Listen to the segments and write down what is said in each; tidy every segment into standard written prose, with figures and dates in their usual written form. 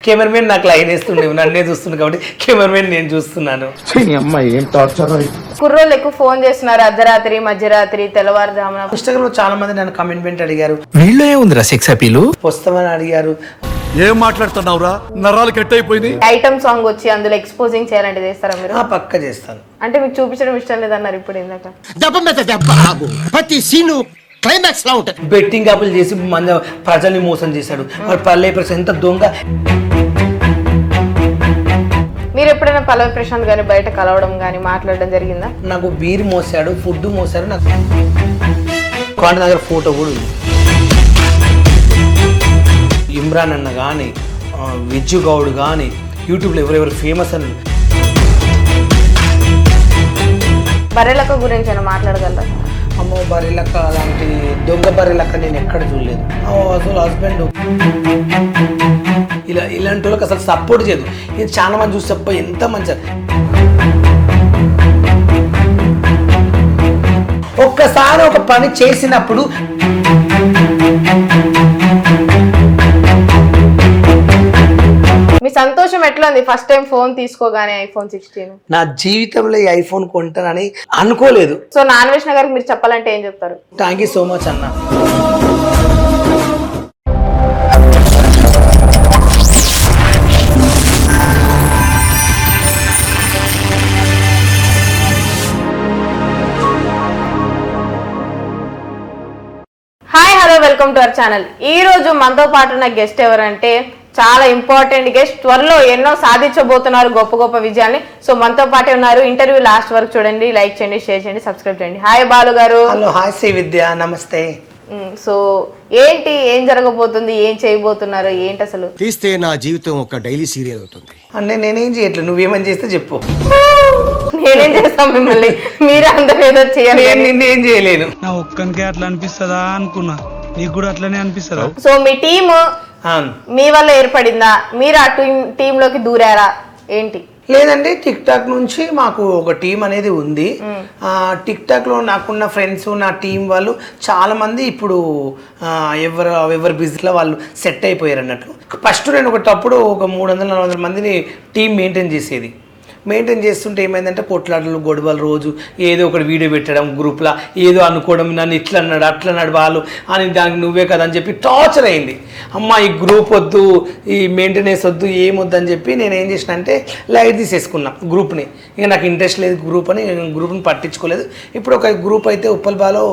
Cameraman నాకు line వేస్తుండే నన్నే చూస్తుంది కాబట్టి కెమెరామెన్ నేను చూస్తున్నాను. కుర్రోళ్ళు ఎక్కువ ఫోన్ చేస్తున్నారు అర్ధరాత్రి మధ్యరాత్రి తెల్లవారుజామున. ఇన్స్టాగ్రామ్ లో చాలా మంది నన్ను కమెంట్ అడిగారు, వీళ్ళు ఏముందిరా సెక్స్ అపీలు వస్తామని అడిగారు. ఏం మాట్లాడుతున్నావురా, నరాలు కట్ అయిపోయింది. ఐటమ్ సాంగ్ వచ్చి అందులో ఎక్స్పోజింగ్ చేయాలంటే చేస్తారా మీరు? పక్క చేస్తాను. అంటే మీకు చూపించడం ఇష్టం లేదన్నారు ఇప్పుడు ఇందాక. ప్రతి సీను క్లైమాక్స్ లా ఉంటది. బెట్టింగ్ యాప్లు చేసి మన ప్రజల్ని మోసం చేశాడు. పల్లె ప్రశ్న ఎంత దొంగ. మీరు ఎప్పుడైనా పల్లవి ప్రశాంత్ గారిని బయట కలవడం కానీ మాట్లాడడం జరిగిందా? నాకు బీర్ మోసాడు, ఫుడ్ మోసాడు. నాకు కాంటి దగ్గర ఫోటో కూడా ఉంది. ఇమ్రాన్ అన్న కానీ విజ్జు గౌడ్ కానీ యూట్యూబ్లో ఎవరెవరు ఫేమస్ అని. బర్రెలక్క గురించి అయినా మాట్లాడగలరా? అమ్మో బర్రెలక్క అలాంటి దొంగ బర్రెలక్క నేను ఎక్కడ చూడలేదు. అసలు హస్బెండ్ ఇలాంటి వాళ్ళకి అసలు సపోర్ట్ చేయదు. ఇది చాలా మంది చూస్తే ఎంత మంచి. ఒక్కసారి ఒక పని చేసినప్పుడు మీ సంతోషం ఎట్లా ఉంది ఫస్ట్ టైం ఫోన్ తీసుకోగానే iPhone 16? నా జీవితంలో ఈ ఐఫోన్ కొంటానని అనుకోలేదు. సో నాన్వేషణ గారికి మీరు చెప్పాలంటే ఏం చెప్తారు? థ్యాంక్ యూ సో మచ్ అన్న. Hi hello welcome to our channel. ఈ రోజు మనతో పాటు ఉన్న గెస్ట్ ఎవరంటే చాలా ఇంపార్టెంట్ గెస్ట్. త్వరలో ఎన్నో సాధించబోతున్నారు గొప్ప గొప్ప విజయాన్ని. సో మనతో పాటే ఉన్నారు. ఇంటర్వ్యూ లాస్ట్ వరకు చూడండి, లైక్ చేయండి, షేర్ చేయండి, సబ్స్క్రైబ్ చేయండి. హాయ్ బాలు గారు. హలో. హాయ్ శ్రీ విద్య, నమస్తే. సో ఏంటి, ఏం జరగబోతుంది, ఏం చేయబోతున్నారు, ఏంటి అసలు? తీస్తే నా జీవితం ఒక డైలీ సీరియల్ అవుతుంది. అంటే నేనేం చేయట్లేదు, నువ్వేమని చేస్తే చెప్పు. నేనేం చేస్తాం మిమ్మల్ని, మీరే అందరూ ఏదో చేయాలి. నేనేం చేయలేను. నా ఒక్కనికే అట్లా అనిపిస్తుందా అనుకున్నా, నీకు కూడా అట్లనే అనిపిస్తుందా? సో మీ టీమ్ మీ వల్ల ఏర్పడిందా, మీరు ఆ టీమ్ లోకి దూరారా ఏంటి? లేదండి, టిక్ టాక్ నుంచి మాకు ఒక టీం అనేది ఉంది. టిక్ టాక్ లో నాకున్న ఫ్రెండ్స్, నా టీం వాళ్ళు చాలా మంది ఇప్పుడు ఎవరి బిజినెస్లో వాళ్ళు సెట్ అయిపోయారు అన్నట్టు. ఫస్ట్ నేను ఒకటప్పుడు ఒక 300-400 మందిని టీం మెయింటైన్ చేసేది. మెయింటైన్ చేస్తుంటే ఏమైందంటే కొట్లాటలు, గొడవలు, రోజు ఏదో ఒకటి వీడియో పెట్టడం, గ్రూప్లో ఏదో అనుకోవడం, నన్ను ఇట్లా అన్నాడు అట్లా అన్నాడు వాళ్ళు అని, దానికి నువ్వే కదా అని చెప్పి టార్చర్ అయింది. అమ్మ ఈ గ్రూప్ వద్దు, ఈ మెయింటెనెన్స్ వద్దు, ఏమొద్దు అని చెప్పి నేను ఏం చేసిన అంటే లైట్ తీసేసుకున్నా గ్రూప్ని. ఇక నాకు ఇంట్రెస్ట్ లేదు గ్రూప్ అని, గ్రూప్ని పట్టించుకోలేదు. ఇప్పుడు ఒక గ్రూప్ అయితే ఉప్పల్బాలో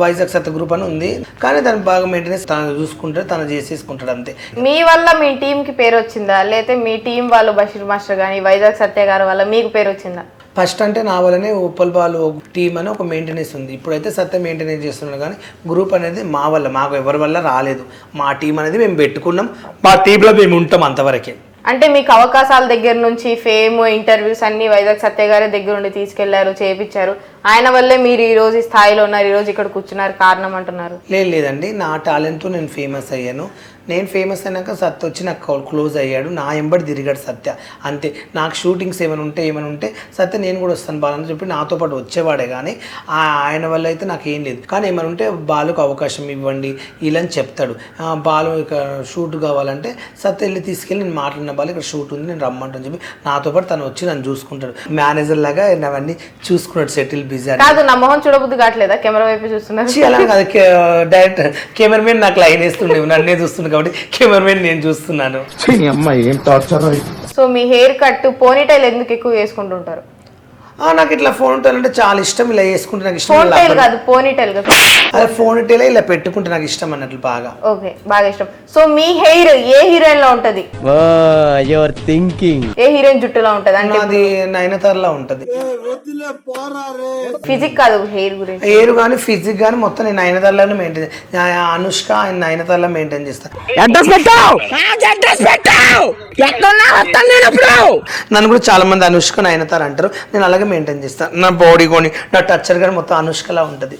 వైజాగ్ సత్త గ్రూప్ అని ఉంది, కానీ దాన్ని బాగా మెయింటెనెన్స్ తను చూసుకుంటాడు, తను చేసేసుకుంటాడు అంతే. మీ వల్ల మీ టీంకి పేరు వచ్చిందా, లేకపోతే మీ టీం వాళ్ళు బషీర్ మాస్టర్ కానీ వైజాగ్ సత్య గారు వల్ల మీకు పేరు వచ్చిందా? ఫస్ట్ అంటే నా వల్లనే ఉప్పల్బాలు టీం అని ఒక మెయింటెనెన్స్ ఉంది. ఇప్పుడైతే సత్య మెయింటెనెన్స్ చేస్తున్నాడు, కానీ గ్రూప్ అనేది మా వల్ల, మాకు ఎవరి వల్ల రాలేదు. మా టీం అనేది మేము పెట్టుకున్నాం, మా టీంలో మేము ఉంటాం అంతవరకే. అంటే మీకు అవకాశాల దగ్గర నుంచి ఫేమ్, ఇంటర్వ్యూస్ అన్ని వైజాగ్ సత్య గారి దగ్గర నుండి తీసుకెళ్లారు, చేయించారు. ఆయన వల్లే మీరు ఈ రోజు ఈ స్థాయిలో ఉన్నారు, ఈ రోజు ఇక్కడ కూర్చున్నారు, కారణం అంటున్నారు? లేదండి, నా టాలెంట్తో నేను ఫేమస్ అయ్యాను. నేను ఫేమస్ అయినాక సత్య వచ్చి నాకు క్లోజ్ అయ్యాడు, నా ఎంబడి తిరిగాడు సత్య అంతే. నాకు షూటింగ్స్ ఏమైనా ఉంటే సత్య నేను కూడా వస్తాను బాలని చెప్పి నాతో పాటు వచ్చేవాడే, కానీ ఆయన వల్ల అయితే నాకు ఏం లేదు. కానీ ఏమైనా ఉంటే బాలుకు అవకాశం ఇవ్వండి ఇలా అని చెప్తాడు. బాలు ఇక షూట్ కావాలంటే సత్య వెళ్ళి తీసుకెళ్ళి నేను మాట్లాడిన బాలు ఇక్కడ షూట్ ఉంది నేను రమ్మంటని చెప్పి నాతో పాటు తను వచ్చి నన్ను చూసుకుంటాడు. మేనేజర్ లాగా అవన్నీ చూసుకున్నాడు, సెటిల్ బిజీ. కాదు, నా మొహం చూడబుద్ధి కావట్లేదా? కెమెరా వైపు చూస్తున్నారు. అలా కాదు, డైరెక్ట్ కెమెరామెన్ నాకు లైన్ వేస్తుండే నన్నే చూస్తున్నాడు కాబట్టి కెమెరామెన్ నేను చూస్తున్నాను. సో మీ హెయిర్ కట్, పోనీటైల్ ఎందుకు ఎక్కువ వేసుకుంటుంటారు? నాకు ఇట్లా ఫోన్ టైల్ అంటే చాలా ఇష్టం. ఇలా వేసుకుంటే నాకు ఇష్టం. పోనీటైల్ కాదు, పోనీటైల్ కదా. అదే ఫోన్ టైల్ ఇలా పెట్టుకుంటే నాకు ఇష్టం అన్నట్లు బాగా. ఓకే, బాగా ఇష్టం. సో మీ హెయిర్ ఏ హీరోయిన్ లో ఉంటది? ఏ హీరోయిన్ జుట్టులో ఉంటది? అంటే అది నయనతారలా ఉంటది. ఫిజిక్ కాదు, హెయిర్ గురించి. హెయిర్ కానీ ఫిజిక్ కానీ మొత్తం నేను నయనతారలానే మెయింటైన్, అనుష్క ఆయన నయనతారలా మెయింటైన్ చేస్తాను. నన్ను కూడా చాలా మంది అనుష్క నయనతార అంటారు, నేను అలాగే మెయింటైన్ చేస్తాను. నా బాడీ కొని, నా టచ్చర్ కానీ మొత్తం అనుష్కలా ఉంటది.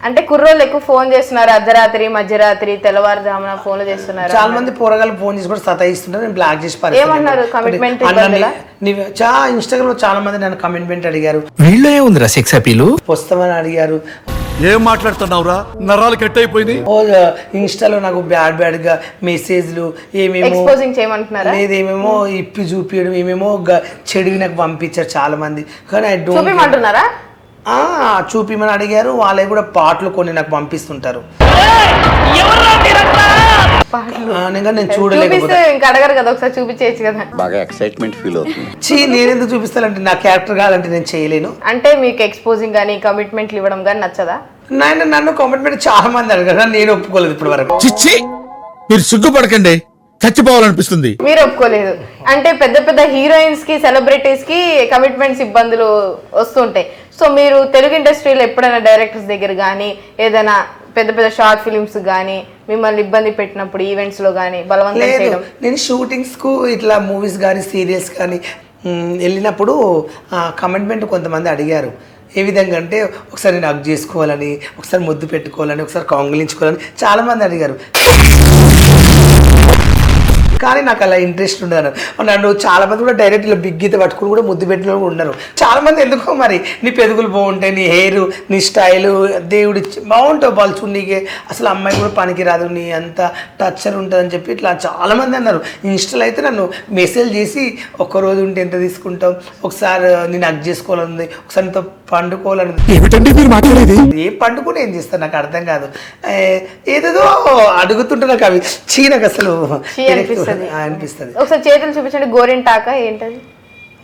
అంటే కుర్రోళ్ళు ఎక్కువ ఫోన్ చేస్తున్నారు అర్ధరాత్రి మధ్యరాత్రి తెల్లవారుజామున ఫోన్లు చేస్తున్నారు. చాలా మంది పోరగాళ్ళు ఫోన్ చేసి కూడా సతాయిస్తుంటారు, నేను బ్లాక్ చేసి ఏమన్నారు? కమిట్మెంట్ ఇన్స్టాగ్రామ్ లో చాలా మంది నన్ను కమెంట్ అడిగారు, వీళ్ళు ఏముందిరా సెక్స్ అపీలు, వస్తామని అడిగారు. ఏం మాట్లాడుతున్నావురా నరాలు కట్ అయిపోయింది. ఓ ఇన్స్టాలో నాకు బ్యాడ్ గా మెసేజ్లు ఏమేమో ఎక్స్పోజింగ్ చేయమంటున్నారా? లేదు, ఏమేమో ఇప్పి చూపించడం, ఏమేమో చెడువి నాకు పంపించారు చాలా మంది. కానీ ఐ డోంట్ చూపిమంటున్నారా? చూపిమని అడిగారు. వాళ్ళే కూడా పాటలు కొన్ని నాకు పంపిస్తుంటారు. నేను చూడలేకపోతే చూపిస్తే ఇంకా అడగరు కదా, ఒకసారి చూపించేయచ్చు కదా. బాగా ఎక్సైట్మెంట్ ఫీల్ అవుతుంది. నేనెందుకు చూపిస్తానంటే నా క్యారెక్టర్ కాదంటే నేను చేయలేను. అంటే మీకు ఎక్స్పోజింగ్ కానీ కమిట్మెంట్లు ఇవ్వడం కానీ నచ్చదా? నన్ను కమిట్మెంట్ చాలా మంది అడిగారు, నేను ఒప్పుకోలేదు ఇప్పటి వరకు. చిచ్చి, మీరు సిగ్గుపడకండి, చచ్చిపోవాలనిపిస్తుంది. మీరు ఒప్పుకోలేదు అంటే పెద్ద పెద్ద హీరోయిన్స్ కి సెలబ్రిటీస్ కి కమిట్మెంట్స్ ఇబ్బందులు వస్తుంటాయి. సో మీరు తెలుగు ఇండస్ట్రీలో ఎప్పుడైనా డైరెక్టర్స్ దగ్గర కానీ ఏదైనా పెద్ద పెద్ద షార్ట్ ఫిలిమ్స్ కానీ మిమ్మల్ని ఇబ్బంది పెట్టినప్పుడు ఈవెంట్స్ లో కానీ బలవంతం లేదు, చేయడం? నేను షూటింగ్స్ కు ఇట్లా మూవీస్ కానీ సీరియల్స్ కానీ వెళ్ళినప్పుడు కమిట్మెంట్ కొంతమంది అడిగారు. ఏ విధంగా అంటే ఒకసారి నేను హగ్ చేసుకోవాలని, ఒకసారి ముద్దు పెట్టుకోవాలని, ఒకసారి కౌగిలించుకోవాలని చాలా మంది అడిగారు. కానీ నాకు అలా ఇంట్రెస్ట్ ఉండదు అన్నారు. నన్ను చాలా మంది కూడా డైరెక్ట్ ఇలా బిగ్ గీత పట్టుకుని కూడా ముద్దు పెట్టిన వాళ్ళు ఉన్నారు. చాలా మంది ఎందుకో మరి నీ పెదవులు బాగుంటాయి, నీ హెయిర్, నీ స్టైలు, దేవుడి బాగుంటావు బాల్చు, నీకే అసలు అమ్మాయి కూడా పనికి రాదు, నీ అంత టచ్చర్ ఉంటుందని చెప్పి ఇట్లా చాలా మంది అన్నారు. ఇన్స్టాలో అయితే నన్ను మెసేజ్ చేసి ఒక్కరోజు ఉంటే ఎంత తీసుకుంటావు, ఒకసారి నేను హగ్ చేసుకోవాలని, ఒకసారి నీతో పండుకోవాలని. ఏమిటండి మీరు మాట్లాడేది? ఏం పండుకొని ఏం చేస్తాను నాకు అర్థం కాదు. ఏదేదో అడుగుతుంటే నాకు అవి నాకు అసలు అనిపిస్తుంది. ఒకసారి చేతులు చూపించండి. గోరింటాక ఏంటది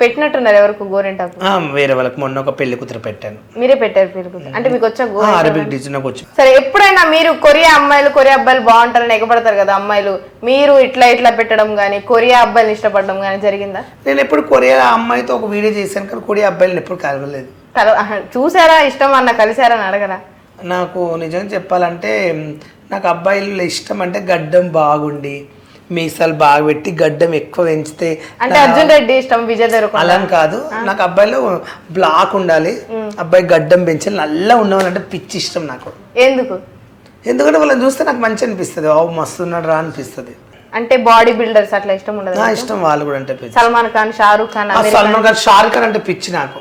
పెట్టినట్టున్నారు ఎవరికి? గోరింటాకు వేరే వాళ్ళకి మొన్న ఒక పెళ్లి కూతురు పెట్టాను. మీరే పెట్టారు పెళ్లి కూతురు? అంటే మీకు వచ్చా అరబిక్ డిజైన్ వచ్చి. సరే, ఎప్పుడైనా మీరు కొరియా అమ్మాయిలు కొరియా అబ్బాయిలు బాగుంటారని ఎగబడతారు కదా అమ్మాయిలు, మీరు ఇట్లా పెట్టడం కానీ కొరియా అబ్బాయిలు ఇష్టపడడం కానీ జరిగిందా? నేను ఎప్పుడు కొరియా అమ్మాయితో ఒక వీడియో చేశాను కానీ కొరియా అబ్బాయిలు ఎప్పుడు కలవలేదు. చూసారా, ఇష్టం అన్న కలిసారా అని అడగరా? నాకు నిజంగా చెప్పాలంటే నాకు అబ్బాయిలు ఇష్టం అంటే గడ్డం బాగుండి, మీసాలు బాగా పెట్టి, గడ్డం ఎక్కువ పెంచితే. అంటే అర్జున్ రెడ్డి ఇష్టం, విజయ్ దేవరకొండ అలా కాదు. నాకు అబ్బాయిలో బ్లాక్ ఉండాలి, అబ్బాయి గడ్డం పెంచాలి, నల్ల ఉన్నవాళ్ళంటే పిచ్చి ఇష్టం నాకు. ఎందుకు? ఎందుకంటే వాళ్ళని చూస్తే నాకు మంచి అనిపిస్తుంది, మస్తు ఉన్నాడు రా అనిపిస్తుంది. అంటే బాడీ బిల్డర్స్ అట్లా ఇష్టం ఉండదు? నా ఇష్టం వాళ్ళు కూడా అంటే పిచ్చి. సల్మాన్ ఖాన్, షారూక్ ఖాన్, సల్మాన్ ఖాన్, షారుఖ్ ఖాన్ అంటే పిచ్చి నాకు.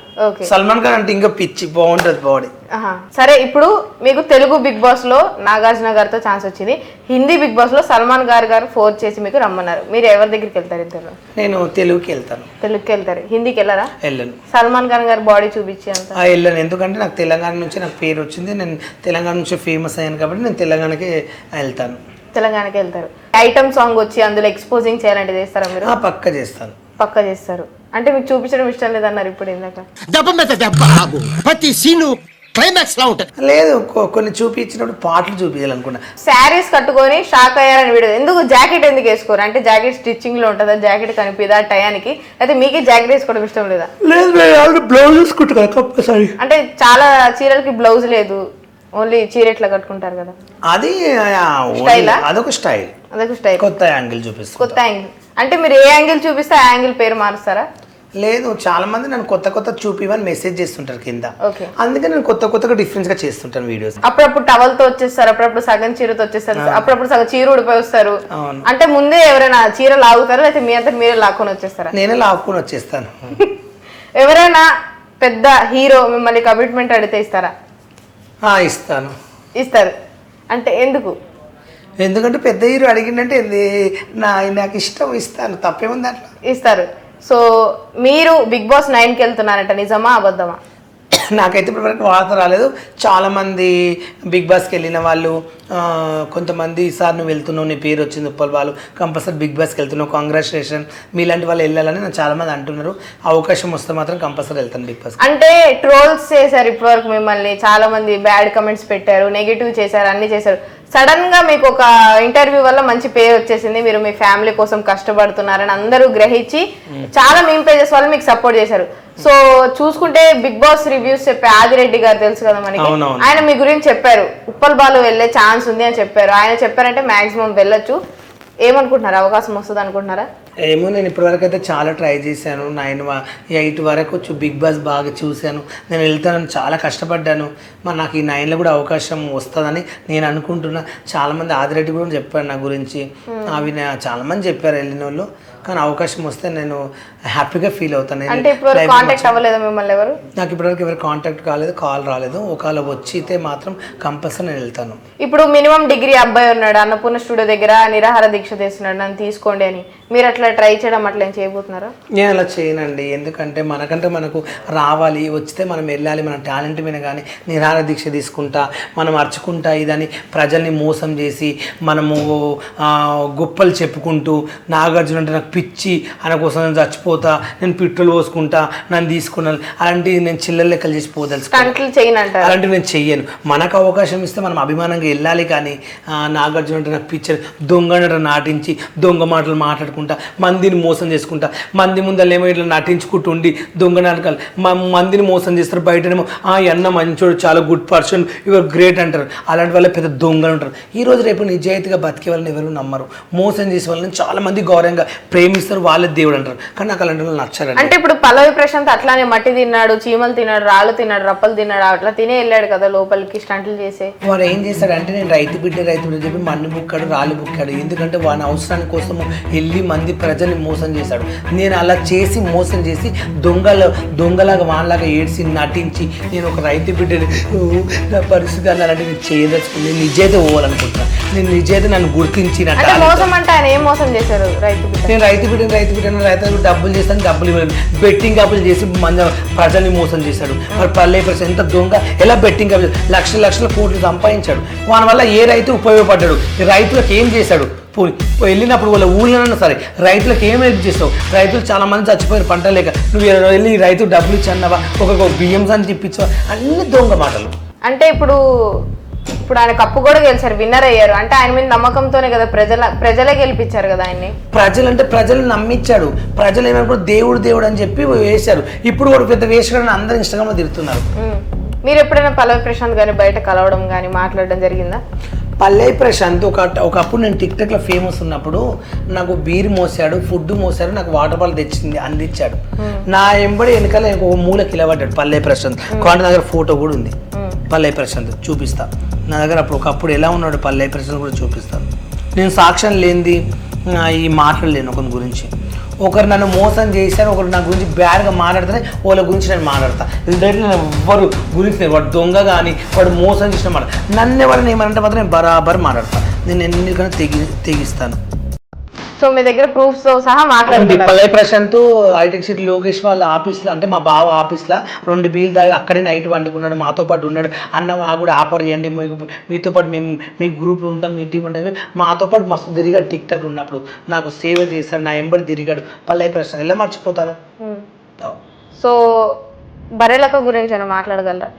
సల్మాన్ ఖాన్ అంటే ఇంకా పిచ్చి, బాగుంటది బాడీ. సరే, ఇప్పుడు మీకు తెలుగు బిగ్ బాస్ లో నాగార్జున గారితో ఛాన్స్ వచ్చింది, హిందీ బిగ్ బాస్ లో సల్మాన్ గారు ఫోర్స్ చేసి మీకు రమ్మన్నారు. మీరు ఎవరి దగ్గరికి వెళ్తారు ఇద్దరు? నేను తెలుగుకి వెళ్తాను. తెలుగుకి వెళ్తారు, హిందీకి వెళ్ళరా? వెళ్ళను. సల్మాన్ ఖాన్ గారు బాడీ చూపించి అంత వెళ్ళను, ఎందుకంటే నాకు తెలంగాణ నుంచి నాకు పేరు వచ్చింది, నేను తెలంగాణ నుంచి ఫేమస్ అయ్యాను కాబట్టి నేను తెలంగాణకి వెళ్తాను. తెలంగాణకి వెళ్తారు. ఐటమ్ సాంగ్ వచ్చి అందులో ఎక్స్పోజింగ్ చేయాలంటే చేస్తారా మీరు? పక్క చేస్తాను. పక్క చేస్తారు. అంటే మీకు చూపించడం ఇష్టం లేదన్నారు ఇప్పుడు ఇందాక. దెబ్బ మీద దెబ్బ, ప్రతి సీను క్లైమాక్స్ లా ఉంటది. లేదు, కొన్ని చూపించినప్పుడు పాటలు చూపించాలనుకున్నా. శారీస్ కట్టుకొని షాక్ అయ్యారని వీడియో. ఎందుకు జాకెట్ ఎందుకు వేసుకోరు? అంటే జాకెట్ స్టిచ్చింగ్ లో ఉంటుందా, జాకెట్ కనిపిదా టయానికి? అయితే మీకే జాకెట్ వేసుకోవడం ఇష్టం లేదా? లేదు, బ్లౌజ్ వేసుకుంటా కంపల్సరీ. అంటే చాలా చీరలకి బ్లౌజ్ లేదు, ఓన్లీ చీర ఎట్లా కట్టుకుంటారు కదా, అది అదొక స్టైల్. అదొక స్టైల్, కొత్త యాంగిల్ చూపిస్తారు. కొత్త యాంగిల్. అంటే మీరు ఏ యాంగిల్ చూపిస్తే ఆ యాంగిల్ పేరు మారుస్తారా? లేదు, చాలా మంది నన్ను కొత్త చూపివని మెసేజ్ చేస్తుంటారు కింద. ఓకే. అందుకే నేను కొత్తగా డిఫరెన్స్ గా చేస్తుంటాను వీడియోస్. అప్పుడప్పుడు టవల్ తో వచ్చేస్తారు, అప్పుడప్పుడు సగం చీరతో వచ్చేస్తారు, అప్పుడప్పుడు సగం చీర ఉడిపోయి వస్తారు. అవును. అంటే ముందే ఎవరైనా చీర లాగుతారా లేకపోతే మీ అంతా మీరే లాక్కొని వచ్చేస్తారా? నేనే లాక్కుని వచ్చేస్తాను. ఎవరైనా పెద్ద హీరో మిమ్మల్ని కమిట్మెంట్ అడిగితే ఇస్తారా? ఇస్తాను. ఇస్తారు. అంటే ఎందుకు? ఎందుకంటే పెద్ద హీరో అడిగిందంటే నాకు ఇష్టం, ఇస్తాను, తప్పేముంది అట్లా. ఇస్తారు. సో మీరు బిగ్ బాస్ 9కి వెళ్తున్నారంట, నిజమా అబద్ధమా? నాకైతే ఇప్పటివరకు వార్త రాలేదు. చాలామంది బిగ్ బాస్కి వెళ్ళిన వాళ్ళు, కొంతమంది ఈసారి నువ్వు వెళ్తున్నావు, నీ పేరు వచ్చింది ఉప్పల్ వాళ్ళు, కంపల్సరీ బిగ్ బాస్కి వెళ్తున్నావు, కాంగ్రాచులేషన్, మీలాంటి వాళ్ళు వెళ్ళాలని నాకు చాలామంది అంటున్నారు. అవకాశం వస్తే మాత్రం కంపల్సరీ వెళ్తాను బిగ్ బాస్. అంటే ట్రోల్స్ చేశారు ఇప్పటివరకు మిమ్మల్ని, చాలా మంది బ్యాడ్ కమెంట్స్ పెట్టారు, నెగిటివ్ చేశారు, అన్ని చేశారు. సడన్ గా మీకు ఒక ఇంటర్వ్యూ వల్ల మంచి పేరు వచ్చేసింది, మీరు మీ ఫ్యామిలీ కోసం కష్టపడుతున్నారని అందరూ గ్రహించి చాలా మీమ్ పేజెస్ వాళ్ళు మీకు సపోర్ట్ చేశారు. సో చూసుకుంటే బిగ్ బాస్ రివ్యూస్ చెప్పే ఆదిరెడ్డి గారు తెలుసు కదా మనకి, ఆయన మీ గురించి చెప్పారు, ఉప్పల్ బాలు వెళ్ళే ఛాన్స్ ఉంది అని చెప్పారు. ఆయన చెప్పారంటే మాక్సిమం వెళ్ళొచ్చు. ఏమనుకుంటున్నారు, అవకాశం వస్తుంది అనుకుంటున్నారా? ఏమో నేను ఇప్పటివరకు అయితే చాలా ట్రై చేశాను. 8 వరకు బిగ్ బాస్ బాగా చూశాను. నేను వెళ్తానని చాలా కష్టపడ్డాను. మరి నాకు ఈ 9లో కూడా అవకాశం వస్తుందని నేను అనుకుంటున్నా. చాలామంది ఆదిరెడ్డి కూడా చెప్పారు నా గురించి. అవి చాలామంది చెప్పారు వెళ్ళిన వాళ్ళు. కానీ అవకాశం వస్తే నేను హ్యాపీగా ఫీల్ అవుతాను. అంటే ఇప్పుడు కాంటాక్ట్ అవ్వలేదు మిమ్మల్ని ఎవరు? నాకు ఇప్పటివరకు ఎవరు కాంటాక్ట్ కాలేదు, కాల్ రాలేదు. ఒకవేళ వచ్చితే మాత్రం కంపల్సరీ నేను వెళ్తాను. ఇప్పుడు మినిమం డిగ్రీ అబ్బాయి ఉన్నాడు, అన్నపూర్ణ స్టూడియో దగ్గర నిరాహార దీక్ష చేస్తున్నాడు, నన్ను తీసుకోండి అని. మీరు అట్లా ట్రై చేయడం అట్లా ఏం చేయబోతున్నారా? నేను అలా చేయనండి. ఎందుకంటే మనకు రావాలి, వచ్చితే మనం వెళ్ళాలి. మన టాలెంట్ మీద కానీ నిరాహార దీక్ష తీసుకుంటా, మనం అరుచుకుంటా ఇదని ప్రజల్ని మోసం చేసి మనము గొప్పలు చెప్పుకుంటూ నాగార్జున అంటే నాకు పిచ్చి, ఆయన కోసం నేను చచ్చిపోతా, నేను పెట్రోల్ పోసుకుంటా, నన్ను తీసుకున్నాను అలాంటివి నేను చిల్లర లెక్కలు చేసి పోదలుచుకుంటాను. అలాంటివి నేను చెయ్యను. మనకు అవకాశం ఇస్తే మనం అభిమానంగా వెళ్ళాలి. కానీ నాగార్జున అంటే నాకు పిచ్చి, దొంగ నాటించి దొంగ మాటలు మాట్లాడుకుంటా, మందిని మోసం చేసుకుంటా, మంది ముందర ఏమో ఇట్లా నటించుకుంటూ ఉండి దొంగ నాటకాలు మందిని మోసం చేస్తారు. బయటనేమో అన్న మంచోడు, చాలా గుడ్ పర్సన్, యువర్ గ్రేట్ అంటారు. అలాంటి వాళ్ళే పెద్ద దొంగలు ఉంటారు. ఈరోజు రేపు నిజాయితీగా బతికే వాళ్ళని ఎవరు నమ్మరు. మోసం చేసే వాళ్ళని చాలా మంది గౌరవంగా ప్రేమిస్తారు, వాళ్ళే దేవుడు అంటారు. కానీ నాకు అలాంటి వాళ్ళు నచ్చారు. అంటే ఇప్పుడు పల్లవి ప్రశాంత్ అట్లానే మట్టి తిన్నాడు, చీమలు తిన్నాడు, రాళ్ళు తిన్నాడు, రప్పలు తిన్నాడు, అట్లా తినే వెళ్ళాడు కదా లోపలికి స్టంట్లు చేసే. వాడు ఏం చేస్తాడంటే నేను రైతు బిడ్డ చెప్పి మన్ను బుక్కాడు, రాళ్ళు బుక్కాడు. ఎందుకంటే వాని అవసరాని కోసం వెళ్ళి మంది ప్రజల్ని మోసం చేశాడు. నేను అలా చేసి మోసం చేసి దొంగలాగా వాళ్ళలాగా ఏడ్చి నటించి నేను ఒక రైతు బిడ్డని నా పరిస్థితి అలాంటి నేను చేయదలుచుకుని నేను నిజైతే పోవాలనుకుంటున్నాను. నేను నిజైతే నన్ను గుర్తించి మోసం అంటే ఆయన ఏం మోసం చేశారు? నేను రైతు బిడ్డను డబ్బులు చేస్తాను, డబ్బులు ఇవ్వలేదు. బెట్టింగ్ యాప్లు చేసి ప్రజల్ని మోసం చేశాడు. మరి పల్లె ప్రశ్న ఎంత దొంగ, ఎలా బెట్టింగ్ యాప్ లక్షల కోట్లు సంపాదించాడు. వాని వల్ల ఏ రైతు ఉపయోగపడ్డాడు? రైతులకు ఏం చేశాడు? వెళ్ళినప్పుడు వాళ్ళ ఊళ్ళో సరే రైతులకు ఏం హెల్ప్ చేస్తావు? రైతులు చాలా మంది చచ్చిపోయారు పంట లేక. నువ్వు వెళ్ళి రైతు డబ్బులు ఇచ్చావా, ఒక బియ్యం అని తిప్పించావా? అన్ని దొంగ మాటలు. అంటే ఇప్పుడు ఆయన కప్పు కూడా గెలిచారు, విన్నర్ అయ్యారు. అంటే ఆయన మీద నమ్మకంతోనే కదా ప్రజలే గెలిపించారు కదా ఆయన్ని. ప్రజలు నమ్మించాడు. ప్రజలు ఏమనుకో దేవుడు అని చెప్పి వేశారు. ఇప్పుడు కూడా పెద్ద వేసాడని అందరూ ఇన్స్టాగ్రామ్ లో తిరుగుతున్నారు. మీరు ఎప్పుడైనా పల్లవి ప్రశాంత్ గాని బయట కలవడం కానీ మాట్లాడడం జరిగిందా? పల్లవి ప్రశాంత్ ఒకప్పుడు నేను టిక్టాక్లో ఫేమస్ ఉన్నప్పుడు నాకు బీర్ మోసాడు, ఫుడ్ మోసాడు, నాకు వాటర్ బాల్ అందించాడు. నా ఎంబడి వెనకాల ఒక మూల కిలబడ్డాడు పల్లవి ప్రశాంత్. కాంట దగ్గర ఫోటో కూడా ఉంది పల్లవి ప్రశాంత్, చూపిస్తా. నా దగ్గర ఒకప్పుడు ఎలా ఉన్నాడు పల్లవి ప్రశాంత్ కూడా చూపిస్తాను. నేను సాక్ష్యం లేనిది ఈ మాట్లాడలేను ఒకరి గురించి. ఒకరు నన్ను మోసం చేశారు, ఒకరు నా గురించి బ్యాడ్గా మాట్లాడితేనే వాళ్ళ గురించి నేను మాట్లాడతా. ఎందుకంటే నేను ఎవ్వరు గురించి వాడు దొంగ కానీ వాడు మోసం చేసిన మాట నన్ను ఎవరైనా ఏమంటే మాత్రం నేను బరాబర్ మాట్లాడతా. నేను ఎన్నికైనా తెగిస్తాను. సో మీ దగ్గర ప్రూఫ్స్ తో సహా మాట్లాడుతున్నారు. పల్లవి ప్రశాంత్ హైటెక్ సిటీ లోకేష్ వాళ్ళ ఆఫీస్లో, అంటే మా బావ ఆఫీస్లో 2 బీలు దాకా అక్కడే నైట్ వండుకున్నాడు, మాతో పాటు ఉన్నాడు. అన్న కూడా ఆఫర్ చేయండి, మీతో పాటు మేము మీ గ్రూప్ ఉంటాం, మీ టీం ఉంటుంది. మాతో పాటు మస్తు తిరిగాడు. టిక్టాక్ ఉన్నప్పుడు నాకు సేవ చేశాడు, నా ఎంబడి తిరిగాడు పల్లవి ప్రశాంత్. ఎలా మర్చిపోతాను? సో బర్రెలక్క గురించి అని మాట్లాడగలరా?